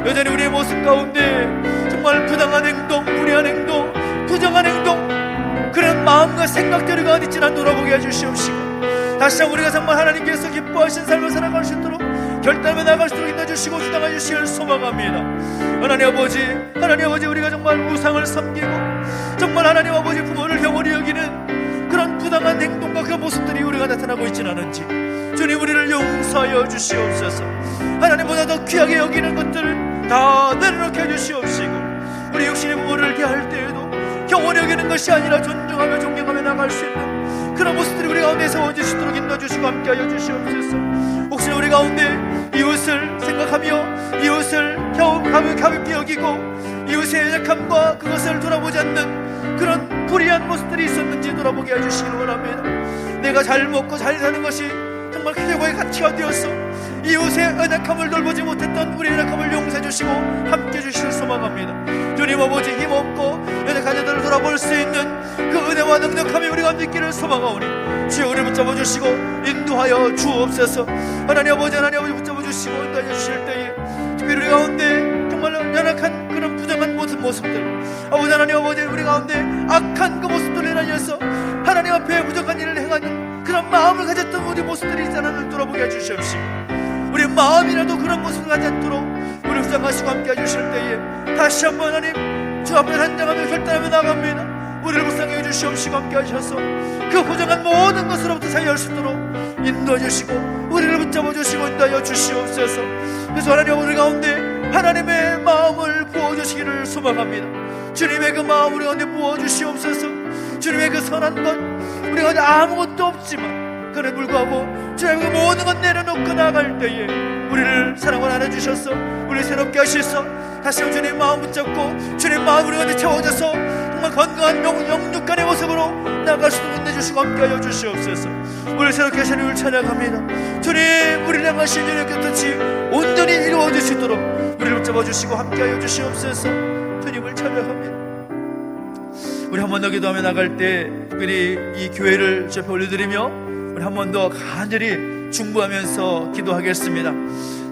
여전히 우리의 모습 가운데 정말 부당한 행동, 불의한 행동, 부정한 행동, 그런 마음과 생각들이 가운데 있지 않도록 돌아보게 해주시옵시고 다시 한번 우리가 정말 하나님께서 기뻐하신 삶을 살아갈 수 있도록 결단하며 나갈 수 있도록 인도해주시고 주장해 주시길 소망합니다. 하나님 아버지, 우리가 정말 우상을 섬기고 정말 하나님 아버지 부모를 경홀히 여기는 그런 부당한 행동과 그 모습들이 우리가 나타나고 있지는 않은지 주님 우리를 용서하여 주시옵소서. 하나님보다 더 귀하게 여기는 것들을 다 내려놓게 해주시옵시고 우리 육신의 부모를 대할 때에도 경홀히 여기는 것이 아니라 존중하며 존경하며 나갈 수 있는 그런 모습들이 우리 가운데 세워주시도록 인도해주시고 함께하여 주시옵소서. 혹시 우리 가운데 이웃을 생각하며 이웃을 가볍게 여기고 이웃의 연약함과 그것을 돌아보지 않는 그런 불의한 모습들이 있었는지 돌아보게 해주시기를 원합니다. 내가 잘 먹고 잘 사는 것이 정말 최고의 가치가 되어서 이웃의 연약함을 돌보지 못했던 우리의 연약함을 용서해 주시고 함께 주시길 소망합니다. 주님 아버지, 힘없고 연약한 자들을 돌아볼 수 있는 그 은혜와 능력함이 우리 가운데 있기를 소망하오니 주여 우리를 붙잡아 주시고 인도하여 주옵소서. 하나님 아버지 붙잡아 주시고 인도하여 주실 때에 특별히 우리 가운데 정말 연약한 그런 부정한 모습들, 아버지 하나님 아버지, 우리 가운데 악한 그 모습들을 인하여서 하나님 앞에 부정한 일을 행하는 그런 마음을 가졌던 우리 모습들이 있잖아요. 돌아보게 해주시옵시고 우리 마음이라도 그런 모습을 가지 않도록 우리 후장하시고 함께 해주실 때에 다시 한번 하나님 주 앞에 한장하며 결단하며 나갑니다. 우리를 불쌍히 해주시옵시고 함께 하셔서 그 부정한 모든 것으로부터 자유할 수 있도록 인도해 주시고 우리를 붙잡아 주시고 인도하여 주시옵소서. 그래서 하나님 우리 가운데 하나님의 마음을 부어주시기를 소망합니다. 주님의 그 마음 우리 가운데 부어주시옵소서. 주님의 그 선한 것 우리 가운데 아무것도 없지만 그래 불구하고 주님의 그 모든 것 내려놓고 나갈 때에 우리를 사랑을 안아주셔서 우리를 새롭게 하셔서 다시 한번 주님 마음 붙잡고 주님 마음 우리 가운데 채워져서 정말 건강한 영육간의 모습으로 나갈 수 있도록 내주시고 함께하여 주시옵소서. 우리를 새롭게 하시는 이유를 찬양합니다. 주님 우리를 향하신 주님의 뜻이 온전히 이루어질 수 있도록 우리를 붙잡아주시고 함께하여 주시옵소서. 주님을 찬양합니다. 우리 한 번 더 기도하며 나갈 때 특별히 이 교회를 주 앞에 올려드리며 우리 한 번 더 간절히 중보하면서 기도하겠습니다.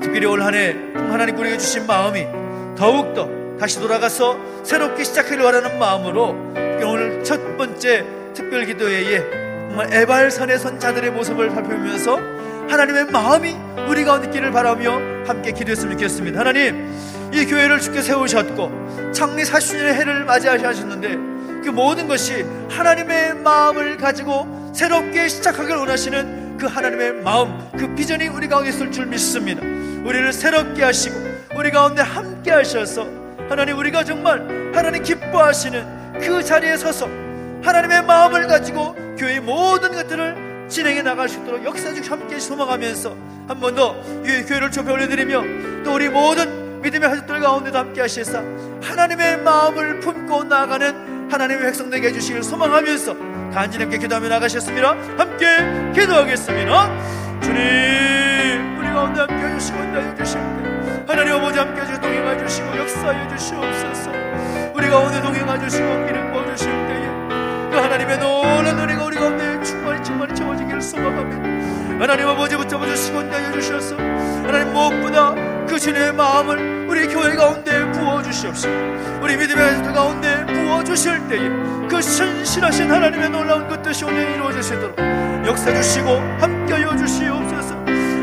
특별히 올 한 해 하나님 우리에게 주신 마음이 더욱더 다시 돌아가서 새롭게 시작하려고 하는 마음으로 오늘 첫 번째 특별 기도회에 정말 에발산에 선 자들의 모습을 살펴보면서 하나님의 마음이 우리 가운데 있기를 바라며 함께 기도했으면 좋겠습니다. 하나님, 이 교회를 주께 세우셨고 창립 40주년의 해를 맞이하셨는데 그 모든 것이 하나님의 마음을 가지고 새롭게 시작하기를 원하시는 그 하나님의 마음, 그 비전이 우리 가운데 있을 줄 믿습니다. 우리를 새롭게 하시고 우리 가운데 함께 하셔서 하나님 우리가 정말 하나님 기뻐하시는 그 자리에 서서 하나님의 마음을 가지고 교회의 모든 것들을 진행해 나갈 수 있도록 역사적 함께 소망하면서 한 번 더 이 교회를 좁혀 올려드리며 또 우리 모든 믿음의 가족들 가운데도 함께 하셔서 하나님의 마음을 품고 나아가는 하나님의 백성되게 해주시길 소망하면서 간절하게 기도하며 나가셨습니다. 함께 기도하겠습니다. 주님 우리 가운데 함께 해주시고 인도해 주실 때 하나님 아버지 함께 해주시고 동행해 주시고 역사해 주시옵소서. 우리 가운데 동행해 주시고 기름 부어주실 때에 그 하나님의 놀라운 은혜가 우리 가운데 충만히 채워지기를 소망합니다. 하나님 아버지 붙잡아 주시고 인도해 주셔서 하나님 무엇보다 그 주님의 마음을 우리 교회 가운데 부어주시옵시고 우리 믿음의 가족들 가운데 부어주실 때에 그 신실하신 하나님의 놀라운 그 뜻이 오늘 이루어지시도록 역사해 주시고 함께하여 주시옵소서.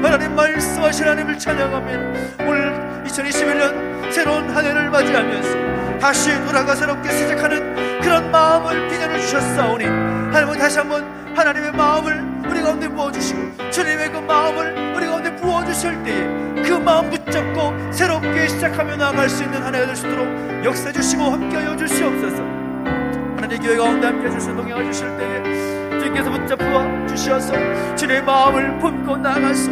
하나님 말씀하신 하나님을 찬양합니다. 오늘 2021년 새로운 한 해를 맞이하면서 다시 돌아가 새롭게 시작하는 그런 마음을 비전을 주셨사오니 하나님은 다시 한번 하나님의 마음을 우리 가운데 부어주시고 주님의 그 마음을 우리 가운데 부어주실 때에 그 마음 붙잡고 새롭게 시작 찬양하며 나아갈 수 있는 한 해가 될 수 있도록 역사해 주시고 함께하여 주시옵소서. 하나님 교회 가운데 함께해 주시고 동행해 주실 때에 주님께서 붙잡아 주시어서 주님의 마음을 품고 나아가서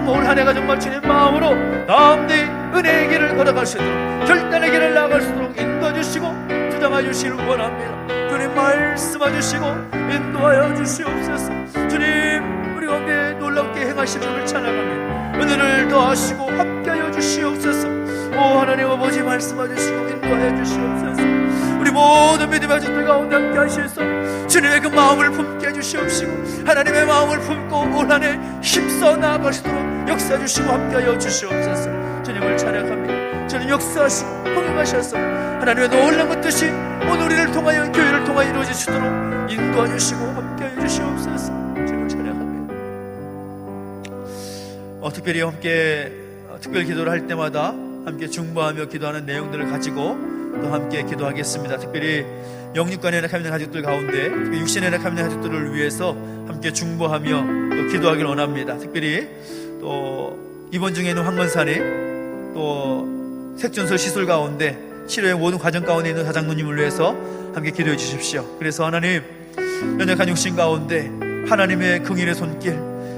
올 한 해가 정말 주님의 마음으로 다음day 은혜의 길을 걸어갈 수 있도록 결단의 길을 나아갈 수 있도록 인도해 주시고 주장해 주시길 원합니다. 주님 말씀해 주시고 인도하여 주시옵소서. 주님 우리 가운데 놀랍게 행하실 줄을 찬양합니다. 은혜를 더하시고 함께하여 주시옵소서. 오 하나님 아버지 말씀해 주시고 인도하여 주시옵소서. 우리 모든 믿음의 가족들 가운데 함께 하셔서 주님의 그 마음을 품게 해주시옵시고 하나님의 마음을 품고 올 한 해 힘써 나아가시도록 역사해 주시고 함께하여 주시옵소서. 주님을 찬양합니다. 주님 역사하시고 공격하셔서 하나님의 놀라운 뜻이 오늘 우리를 통하여 교회를 통하여 이루어지시도록 인도해 주시고 함께하여 주시옵소서. 주님을 찬양합니다. 특별히 함께 특별 기도를 할 때마다 함께 중보하며 기도하는 내용들을 가지고 또 함께 기도하겠습니다. 특별히 영육간에 연약한 가족들 가운데 육신에 연약한 가족들을 위해서 함께 중보하며 또 기도하기를 원합니다. 특별히 또 입원 중에 있는 황건산이 또 색전설 시술 가운데 치료의 모든 과정 가운데 있는 사장님을 위해서 함께 기도해 주십시오. 그래서 하나님 연약한 육신 가운데 하나님의 긍휼의 손길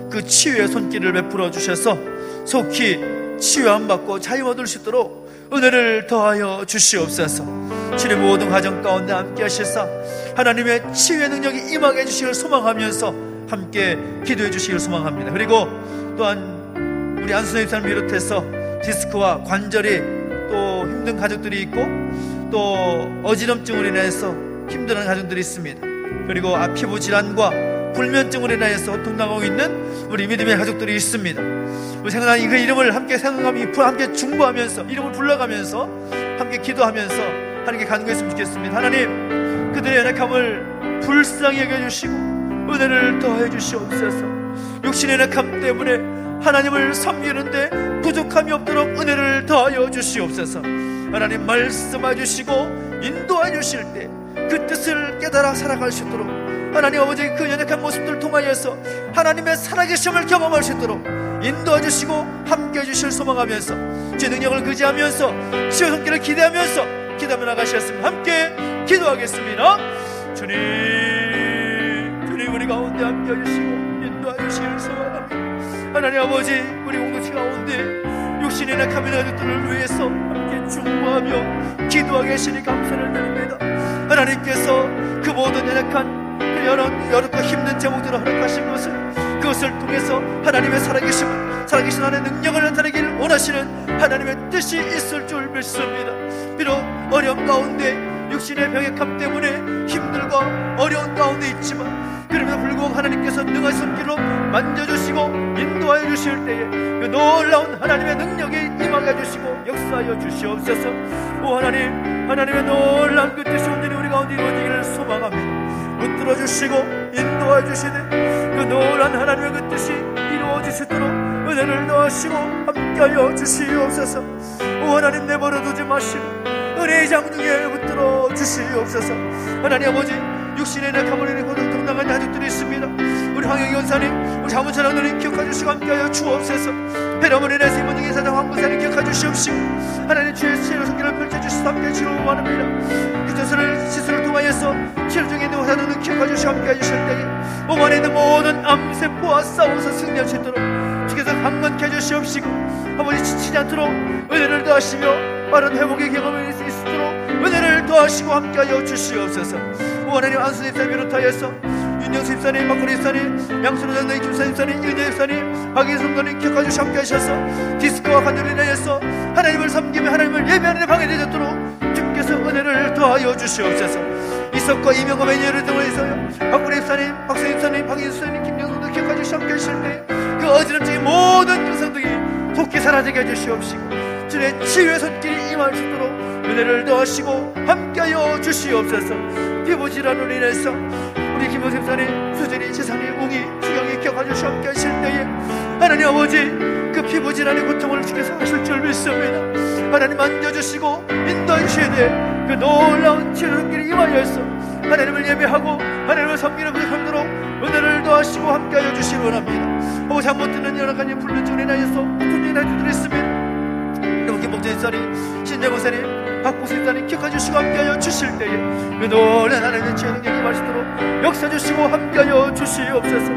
그 치유의 손길을 베풀어 주셔서 속히 치유함 받고 자유 얻을 수 있도록 은혜를 더하여 주시옵소서. 치료의 모든 과정 가운데 함께 하셔서 하나님의 치유의 능력이 임하게 해주시기를 소망하면서 함께 기도해 주시기를 소망합니다. 그리고 또한 우리 안순혜 집사님 비롯해서 디스크와 관절이 또 힘든 가족들이 있고 또 어지럼증으로 인해서 힘든 가족들이 있습니다. 그리고 피부 질환과 불면증으로 인해서 고통당하고 있는 우리 믿음의 가족들이 있습니다. 우리 생각나는 그 이름을 함께 생각하며 함께 중보하면서 이름을 불러가면서 함께 기도하면서 하나님께 간구했으면 좋겠습니다. 하나님 그들의 연약함을 불쌍히 여겨주시고 은혜를 더해 주시옵소서. 육신의 연약함 때문에 하나님을 섬기는데 부족함이 없도록 은혜를 더하여 주시옵소서. 하나님 말씀해 주시고 인도해 주실 때 그 뜻을 깨달아 살아갈 수 있도록 하나님 아버지 그 연약한 모습들을 통하여서 하나님의 살아계심을 경험할 수 있도록 인도해 주시고 함께해 주실 소망하면서 제 능력을 의지하면서 치유 손길을 기대하면서 기도하며 나가셨으면 함께 기도하겠습니다. 주님 우리 가운데 함께해 주시고 인도해 주실 소망합니다. 하나님 아버지 우리 공동체 가운데 육신의 연약한 가족들을 위해서 함께 중보하며 기도하게 계시니 감사를 드립니다. 하나님께서 그 모든 연약한 여러 힘든 제목들을 허락하신 것을 그것을 통해서 하나님의 살아계신 하나님의 능력을 나타내기를 원하시는 하나님의 뜻이 있을 줄 믿습니다. 비록 어려움 가운데 육신의 병약함 때문에 힘들고 어려운 가운데 있지만 그럼에도 불구하고 하나님께서 능한 손길로 만져주시고 인도하여 주실 때에 그 놀라운 하나님의 능력이 임하게 해주시고 역사하여 주시옵소서. 오 하나님의 놀라운 그 뜻이 온전히 우리 가운데 이루어지기를 소망합니다. 붙들어 주시고 인도해 주시되 그 놀라운 하나님의 그 뜻이 이루어지시도록 은혜를 넣으시고 함께하여 주시옵소서. 오 하나님 내버려두지 마시고 은혜의 장중에 붙들어 주시옵소서. 하나님 아버지 육신의 연약함을 인해 고통당한 가족들이 있습니다. 우리 황영희 원사님 우리 자문천 장로님 기억해 주시고 함께하여 주옵소서. 폐렴을 인해서 입원 중인 사장 황군사님 기억해 주시옵시고 하나님 주의 치료 손길을 펼쳐주시고 함께해 주시기 원합니다. 그 시술을 통하여서 치료 중에 있는 의사들을 기억해 주시고 함께해 주실 때에 몸 안에 있는 모든 암세포와 싸워서 승리할 수 있도록 주께서 강건케 해주시옵시고 아버지 지치지 않도록 은혜를 더하시며 빠른 회복의 경험이 있도록 은혜를 더하시고 함께하여 주시옵소서. 하나님 안순희 집사님 비롯하여서 윤영수 집사님, 박근혜 집사님, 양순호 장로님, 김사님 집사님, 윤여 집사님, 박인성 장로님 기억해 주시고 함께 하셔서 디스크와 관절로 인하여서 하나님을 섬기며 하나님을 예배하는 데 방해되도록 주께서 은혜를 더하여 주시옵소서. 이석과 이명과 매니아를 등을해서요 박근혜 집사님, 박사님 집사님, 박인성 집사님, 김영수도 기억해 주시고 함께 하실 때 그 어지럼증의 모든 증상들이 속히 사라지게 해주시옵시고 주의 치유의 손길이 임할 수 있도록 은혜를 더하시고 함께하여 주시옵소서. 피부질환으로 인해서 우리 김호세 집사님, 수진이, 지상이, 웅이, 수경이 기억해 주시고 함께 하실 때에 하나님 아버지 그 피부질환의 고통을 주께서 하실 줄 믿습니다. 하나님 만져주시고 인도해 주셔야 돼. 그 놀라운 치유 손길이 임하여서 하나님을 예배하고 하나님을 섬기는 부족함도록 은혜를 더하시고 함께하여 주시기 원합니다. 잠 못 드는 연약한 불면증으로 인하여서 고통이 나주들이 있습니다. 여러분 기복제 목사님, 신재 목사님, 박복수 목사님 기억해 주시고 함께하여 주실 때에 그 놀란 하나님의 지혜 능력이 마시도록 역사 주시고 함께하여 주시옵소서.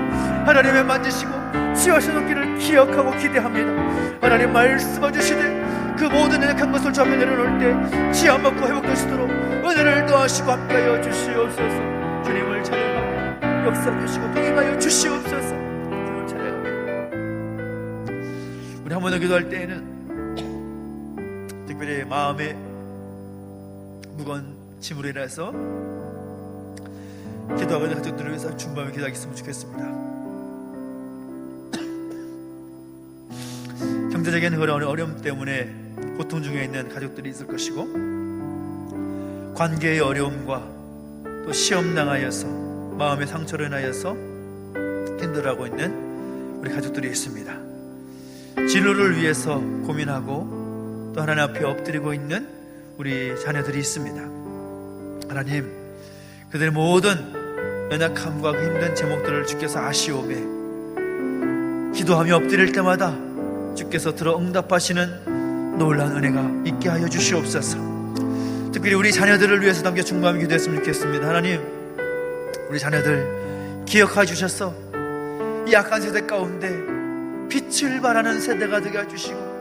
하나님의 만지시고 치유하시는 길을 기억하고 기대합니다. 하나님 말씀해 주시되 그 모든 연약한 것을 주 앞에 내려놓을 때 치유 받고 회복되시도록 은혜를 더하시고 함께하여 주시옵소서. 주님을 찬양하며 역사 주시고 동행하여 주시옵소서. 주님을 찬양합니다. 우리 한 번 더 기도할 때에는 특별히 마음에 무거운 짐으로 인해서 기도하고 있는 가족들을 위해서 중보하며 기도하겠으면 좋겠습니다. 경제적인 어려움 때문에 고통 중에 있는 가족들이 있을 것이고, 관계의 어려움과 또 시험 당하여서 마음의 상처로 인하여서 힘들어하고 있는 우리 가족들이 있습니다. 진로를 위해서 고민하고 또 하나님 앞에 엎드리고 있는 우리 자녀들이 있습니다. 하나님, 그들의 모든 연약함과 그 힘든 제목들을 주께서 아시오매 기도하며 엎드릴 때마다 주께서 들어 응답하시는 놀라운 은혜가 있게 하여 주시옵소서. 특별히 우리 자녀들을 위해서 담겨 중보하며 기도했으면 좋겠습니다. 하나님, 우리 자녀들 기억하여 주셔서 이 약한 세대 가운데 빛을 발하는 세대가 되게 해주시고,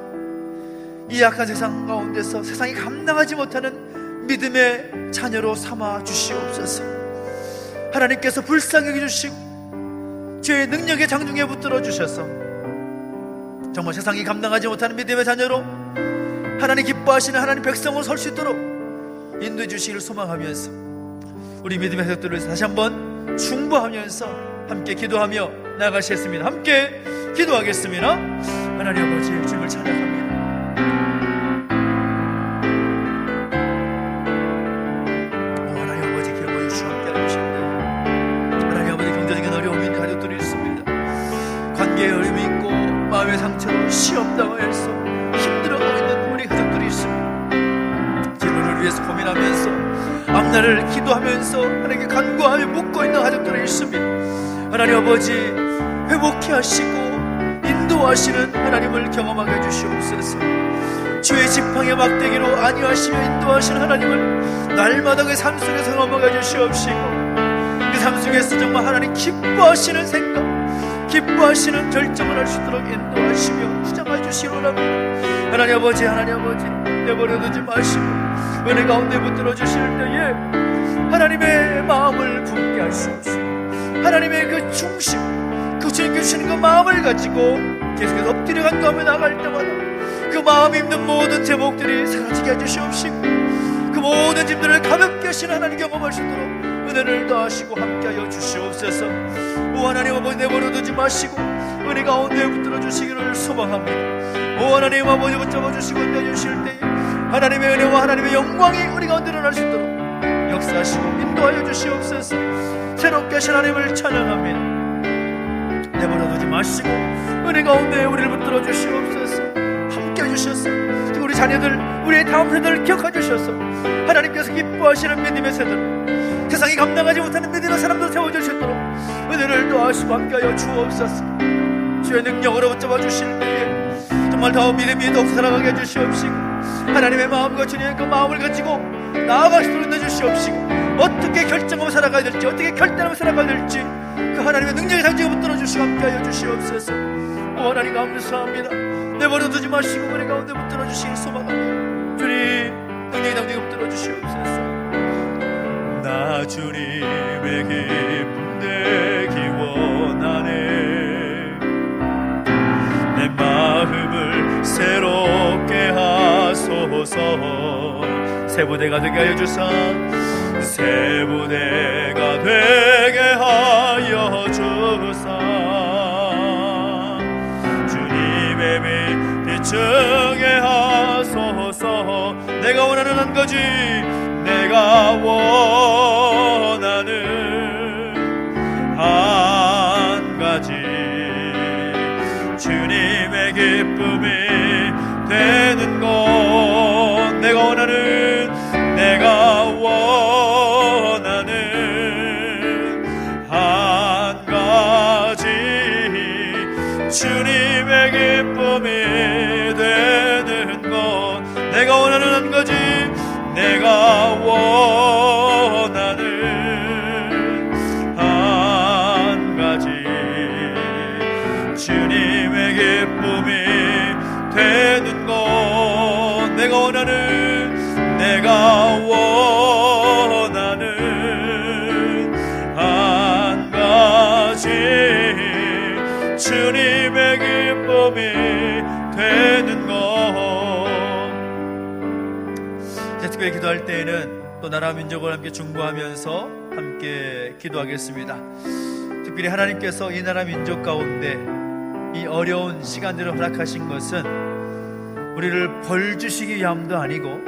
이 약한 세상 가운데서 세상이 감당하지 못하는 믿음의 자녀로 삼아 주시옵소서. 하나님께서 불쌍히 여겨주시고 죄의 능력의 장중에 붙들어 주셔서 정말 세상이 감당하지 못하는 믿음의 자녀로 하나님 기뻐하시는 하나님 백성으로 설 수 있도록 인도해 주시기를 소망하면서 우리 믿음의 가족들을 위해서 다시 한번 중보하면서 함께 기도하며 나아가시겠습니다. 함께 기도하겠습니다. 하나님 아버지, 주님을 찬양합니다. 하나님 아버지, 기억하여 주시고 함께 하시옵소서. 하나님 아버지, 경제적인 어려움이 있는 가족들이 있습니다. 관계의 어려움이 있고 마음의 상처로 시험당하여서 힘들어가고 있는 우리 가족들이 있습니다. 진로를 위해서 고민하면서 앞날을 기도하면서 하나님께 간구하며 묻고 있는 가족들이 있습니다. 하나님 아버지, 회복케 하시고 인도하시는 하나님을 경험하게 해주시옵소서. 주의 지팡이 막대기로 안위하시며 인도하시는 하나님을 날마다 그 삶 속에서 경험하게 해주시옵시고, 그 삶 속에서 정말 하나님 기뻐하시는 생각, 기뻐하시는 결정을 할 수 있도록 인도하시며 주장해 주시기 원합니다. 하나님 아버지, 하나님 아버지, 내버려두지 마시고 은혜 가운데 붙들어 주실 때에 하나님의 마음을 품게 하시옵소서. 하나님의 그 중심, 그 주님께 주시는 그 마음을 가지고 계속해서 엎드려 간구하며 나갈 때마다 그 마음 힘든 모든 제목들이 사라지게 해주시옵시고, 그 모든 짐들을 가볍게 하시는 하나님 경험할 수 있도록 은혜를 더하시고 함께하여 주시옵소서. 오 하나님 아버지, 내버려두지 마시고 은혜 가운데 붙들어 주시기를 소망합니다. 오 하나님 아버지, 붙잡아 주시고 내주실 때에 하나님의 은혜와 하나님의 영광이 우리 가운데 일어날 수 있도록 역사하시고 인도하여 주시옵소서. 새롭게 하신 하나님을 찬양합니다. 내버려두지 마시고 은혜 가운데 우리를 붙들어 주시옵소서. 함께 해주셔서 우리 자녀들, 우리의 다음 세대를 기억해 주셔서 하나님께서 기뻐하시는 믿음의 세대를, 세상이 감당하지 못하는 믿음의 사람들 세워주시도록 은혜를 더하시고 함께하여 주옵소서. 주의 능력으로 붙잡아 주실 때에 정말 더 믿음이 더욱 살아가게 해주시옵시고, 하나님의 마음과 주님의 그 마음을 가지고 나아갈 수 있도록 해주시옵시고, 어떻게 결정하며 살아가야 될지, 어떻게 결단하며 살아가야 될지 그 하나님의 능력의 상징을 붙들어 주시고 함께하여 주시옵소서. 오 하나님 감사합니다. 내버려두지 마시고 우리 가운데 붙들어 주시길 소망합니다. 주님, 능력의 상징을 붙들어 주시옵소서. 나 주님의 기쁨 되기 원하네. 내 마음을 새롭게 하소서. 새 부대가 되게 하여 주사, 새 부대가 되게 하여 주사. 주님의 빛 비추게 하소서. 내가 원하는 한 가지, 내가 원하는 한 가지, 주님의 기쁨이 되는 것. 내가 원하는 한 가지, 주님의 기쁨이 되는 것. 내가 원하는 한 가지, 내가 원하는 한 가지, 주님의 기쁨이 되는 것. 내가 원하는 한 가지, 주님의 기쁨이 되는 것. 특별히 기도할 때에는 또 나라 민족을 함께 중보하면서 함께 기도하겠습니다. 특별히 하나님께서 이 나라 민족 가운데 이 어려운 시간들을 허락하신 것은 우리를 벌 주시기 위함도 아니고,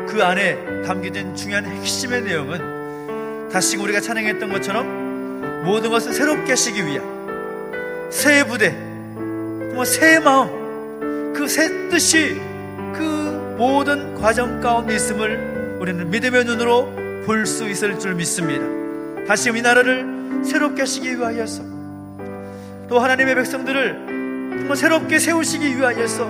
그 안에 담겨진 중요한 핵심의 내용은 다시금 우리가 찬양했던 것처럼 모든 것을 새롭게 하시기 위한 새 부대, 정말 새 마음, 그 새 뜻이 그 모든 과정 가운데 있음을 우리는 믿음의 눈으로 볼 수 있을 줄 믿습니다. 다시금 이 나라를 새롭게 하시기 위하여서, 또 하나님의 백성들을 정말 새롭게 세우시기 위하여서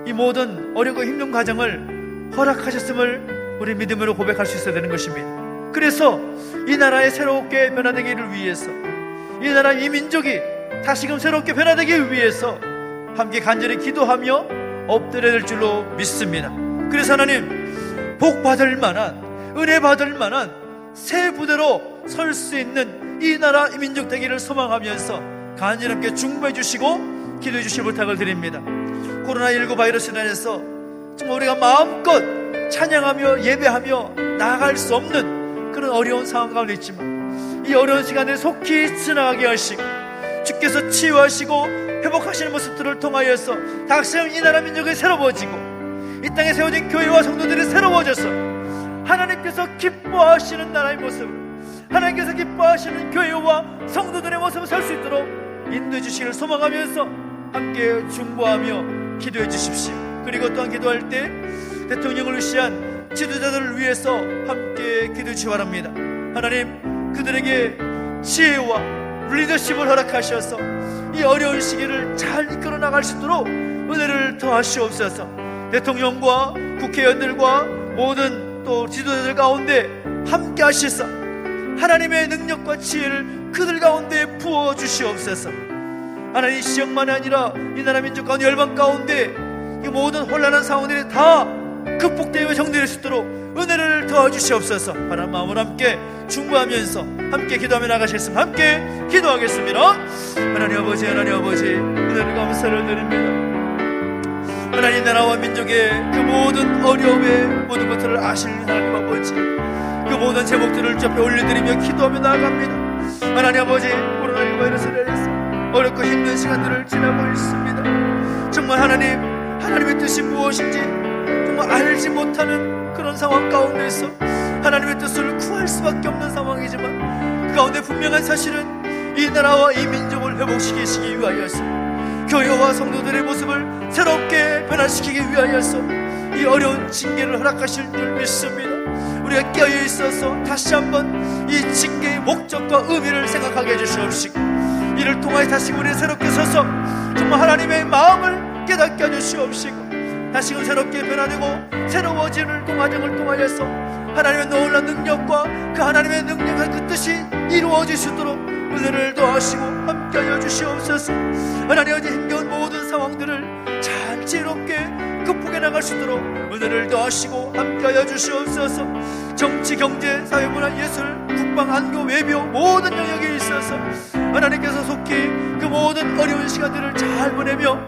이 모든 어렵고 힘든 과정을 허락하셨음을 우리 믿음으로 고백할 수 있어야 되는 것입니다. 그래서 이 나라에 새롭게 변화되기를 위해서, 이 나라 이 민족이 다시금 새롭게 변화되기 위해서 함께 간절히 기도하며 엎드려야 될 줄로 믿습니다. 그래서 하나님, 복 받을 만한, 은혜 받을 만한 새 부대로 설 수 있는 이 나라 이 민족 되기를 소망하면서 간절히 함께 중보해 주시고 기도해 주실 부탁을 드립니다. 코로나19 바이러스로 인해서 정말 우리가 마음껏 찬양하며 예배하며 나아갈 수 없는 그런 어려운 상황 가운데 있지만, 이 어려운 시간을 속히 지나가게 하시고 주께서 치유하시고 회복하시는 모습들을 통하여서 다시금 이 나라 민족이 새로워지고 이 땅에 세워진 교회와 성도들이 새로워져서 하나님께서 기뻐하시는 나라의 모습을, 하나님께서 기뻐하시는 교회와 성도들의 모습을 설 수 있도록 인도해 주시기를 소망하면서 함께 중보하며 기도해 주십시오. 그리고 또한 기도할 때 대통령을 위시한 지도자들을 위해서 함께 기도해 주시기 바랍니다. 하나님, 그들에게 지혜와 리더십을 허락하셔서 이 어려운 시기를 잘 이끌어 나갈 수 있도록 은혜를 더하시옵소서. 대통령과 국회의원들과 모든 또 지도자들 가운데 함께 하시사 하나님의 능력과 지혜를 그들 가운데 부어주시옵소서. 하나님, 지역만이 아니라 이 나라 민족 가운데 열방 가운데 이 모든 혼란한 상황들이 다 극복되어 정리될 수 있도록 은혜를 도와주시옵소서. 하나님 마음을 함께 중보하면서 함께 기도하며 나가셨으면 함께 기도하겠습니다. 하나님 아버지, 하나님 아버지, 은혜를 감사를 드립니다. 하나님, 나라와 민족의 그 모든 어려움의 모든 것들을 아시는 하나님 아버지, 그 모든 제목들을 주 앞에 올려드리며 기도하며 나아갑니다. 하나님 아버지, 코로나19 바이러스로 인해서 어렵고 힘든 시간들을 지나고 있습니다. 정말 하나님의 뜻이 무엇인지 정말 알지 못하는 그런 상황 가운데서 하나님의 뜻을 구할 수밖에 없는 상황이지만, 그 가운데 분명한 사실은 이 나라와 이 민족을 회복시키시기 위하여서, 교회와 성도들의 모습을 새롭게 변화시키기 위하여서 이 어려운 징계를 허락하실 줄 믿습니다. 우리가 깨어 있어서 다시 한번 이 징계의 목적과 의미를 생각하게 해주시옵시고, 이를 통하여 다시 우리 새롭게 서서 정말 하나님의 마음을 깨닫게 해주시옵시고, 다시금 새롭게 변화되고 새로워지는 그 과정을 통하여서 하나님의 놀라운 능력과 그 하나님의 능력과 그 뜻이 이루어질 수 있도록 은혜를 더하시고 함께하여 주시옵소서. 하나님, 어제 힘겨운 모든 상황들을 잘 지혜롭게 극복해 나갈 수 있도록 은혜를 더하시고 함께하여 주시옵소서. 정치, 경제, 사회, 문화, 예술, 국방, 안교, 외교 모든 영역에 있어서 하나님께서 속히 그 모든 어려운 시간들을 잘 보내며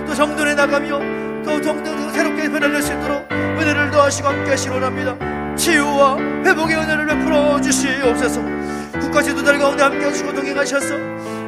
또 정돈해 나가며 또 정돈도 새롭게 변화될 수 있도록 은혜를 더하시고 함께하시기 원합니다. 치유와 회복의 은혜를 베풀어 주시옵소서. 국가 지도자들 가운데 함께하시고 동행하셔서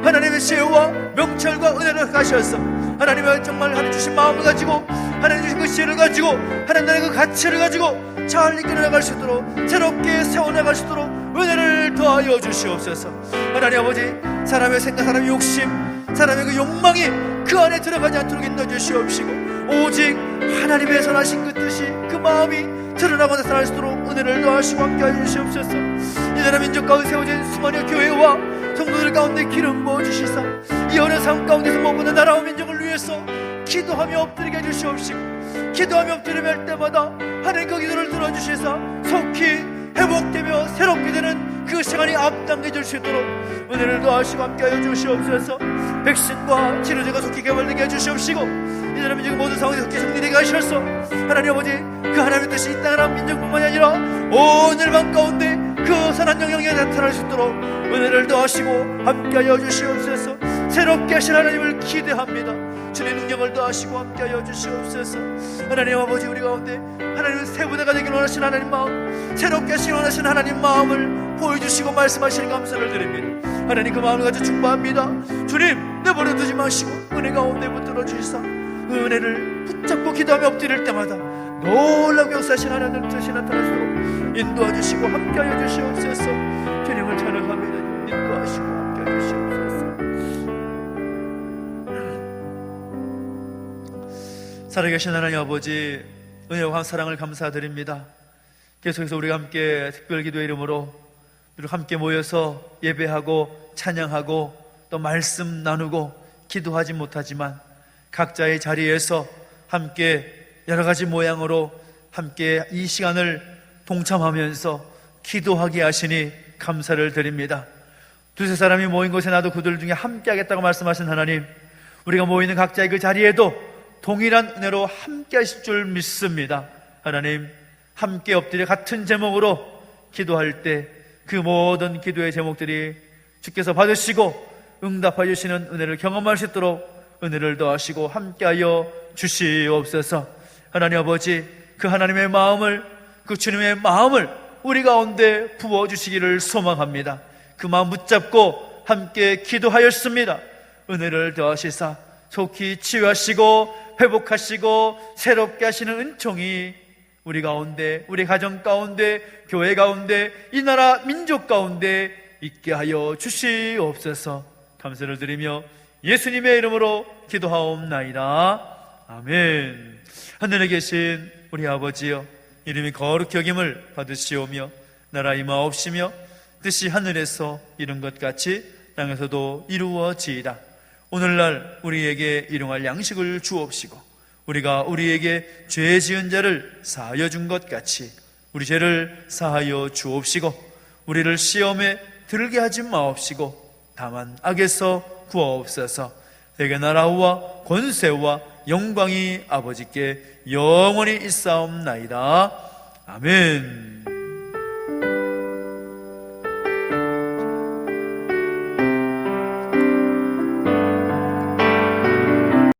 하나님의 지혜와 명철과 은혜를 가셔서 하나님의 정말 하나님 주신 마음을 가지고 하나님 주신 그 지혜를 가지고 하나님 나라의 그 가치를 가지고 잘 이끌어 나갈 수 있도록 새롭게 세워나갈 수 있도록 은혜를 더하여 주시옵소서. 하나님 아버지, 사람의 생각, 사람의 욕심, 사람의 그 욕망이 그 안에 들어가지 않도록 인도해 주시옵시고, 오직 하나님의 선하신 그 뜻이, 그 마음이 드러나고 나타날 수 있도록 은혜를 더하시고 함께하여 주시옵소서. 이 나라 민족 가운데 세워진 수많은 교회와 성도들 가운데 기름 부어주시사 이 어려운 삶 가운데서 머무는 나라와 민족을 위해서 기도하며 엎드리게 해주시옵시고, 기도하며 엎드리며 때마다 하나님 그 기도를 들어주셔서 속히 회복되며 새롭게 되는 그 시간이 앞당겨질 수 있도록 은혜를 더하시고 함께하여 주시옵소서. 백신과 치료제가 속히 개발되게 해주시옵시고 이 나라 민족의 모든 상황이 속히 정리되게 하셔서 하나님 아버지 그 하나님의 뜻이 이 땅 나라 민족뿐만이 아니라 온 열방 가운데 그 선한 영향이 나타날 수 있도록 은혜를 더하시고 함께하여 주시옵소서. 새롭게 하신 하나님을 기대합니다. 주의 능력을 더하시고 함께하여 주시옵소서. 하나님 아버지 우리 가운데 하나님은 새 부대가 되길 원하시는 하나님 마음, 새롭게 하시길 원하시는 하나님 마음을 보여주시고 말씀하시는 감사를 드립니다. 하나님 그 마음을 가지고 축복합니다. 주님 내버려 두지 마시고 은혜 가운데 붙들어 주시사 은혜를 붙잡고 기도하며 엎드릴 때마다 놀라고 역사하신 하나님 뜻이 나타나시도록 인도해 주시고 함께하여 주시옵소서. 주님을 찬양합니다. 인도하시고 함께하여 주시옵소서. 살아계신 하나님 아버지 은혜와 사랑을 감사드립니다. 계속해서 우리가 함께 특별기도의 이름으로 우리가 함께 모여서 예배하고 찬양하고 또 말씀 나누고 기도하지 못하지만 각자의 자리에서 함께 여러 가지 모양으로 함께 이 시간을 동참하면서 기도하게 하시니 감사를 드립니다. 두세 사람이 모인 곳에 나도 그들 중에 함께 하겠다고 말씀하신 하나님, 우리가 모이는 각자의 그 자리에도 동일한 은혜로 함께 하실 줄 믿습니다. 하나님 함께 엎드려 같은 제목으로 기도할 때 그 모든 기도의 제목들이 주께서 받으시고 응답해 주시는 은혜를 경험할 수 있도록 은혜를 더하시고 함께하여 주시옵소서. 하나님 아버지 그 하나님의 마음을, 그 주님의 마음을 우리 가운데 부어주시기를 소망합니다. 그 마음 붙잡고 함께 기도하였습니다. 은혜를 더하시사 속히 치유하시고 회복하시고 새롭게 하시는 은총이 우리 가운데, 우리 가정 가운데, 교회 가운데, 이 나라 민족 가운데 있게 하여 주시옵소서. 감사를 드리며 예수님의 이름으로 기도하옵나이다. 아멘. 하늘에 계신 우리 아버지여, 이름이 거룩히 여김을 받으시오며 나라 임하옵시며 뜻이 하늘에서 이룬 것 같이 땅에서도 이루어지이다. 오늘날 우리에게 일용할 양식을 주옵시고 우리가 우리에게 죄 지은 자를 사하여 준 것 같이 우리 죄를 사하여 주옵시고 우리를 시험에 들게 하지 마옵시고 다만 악에서 구하옵소서. 대개 나라와 권세와 영광이 아버지께 영원히 있사옵나이다. 아멘.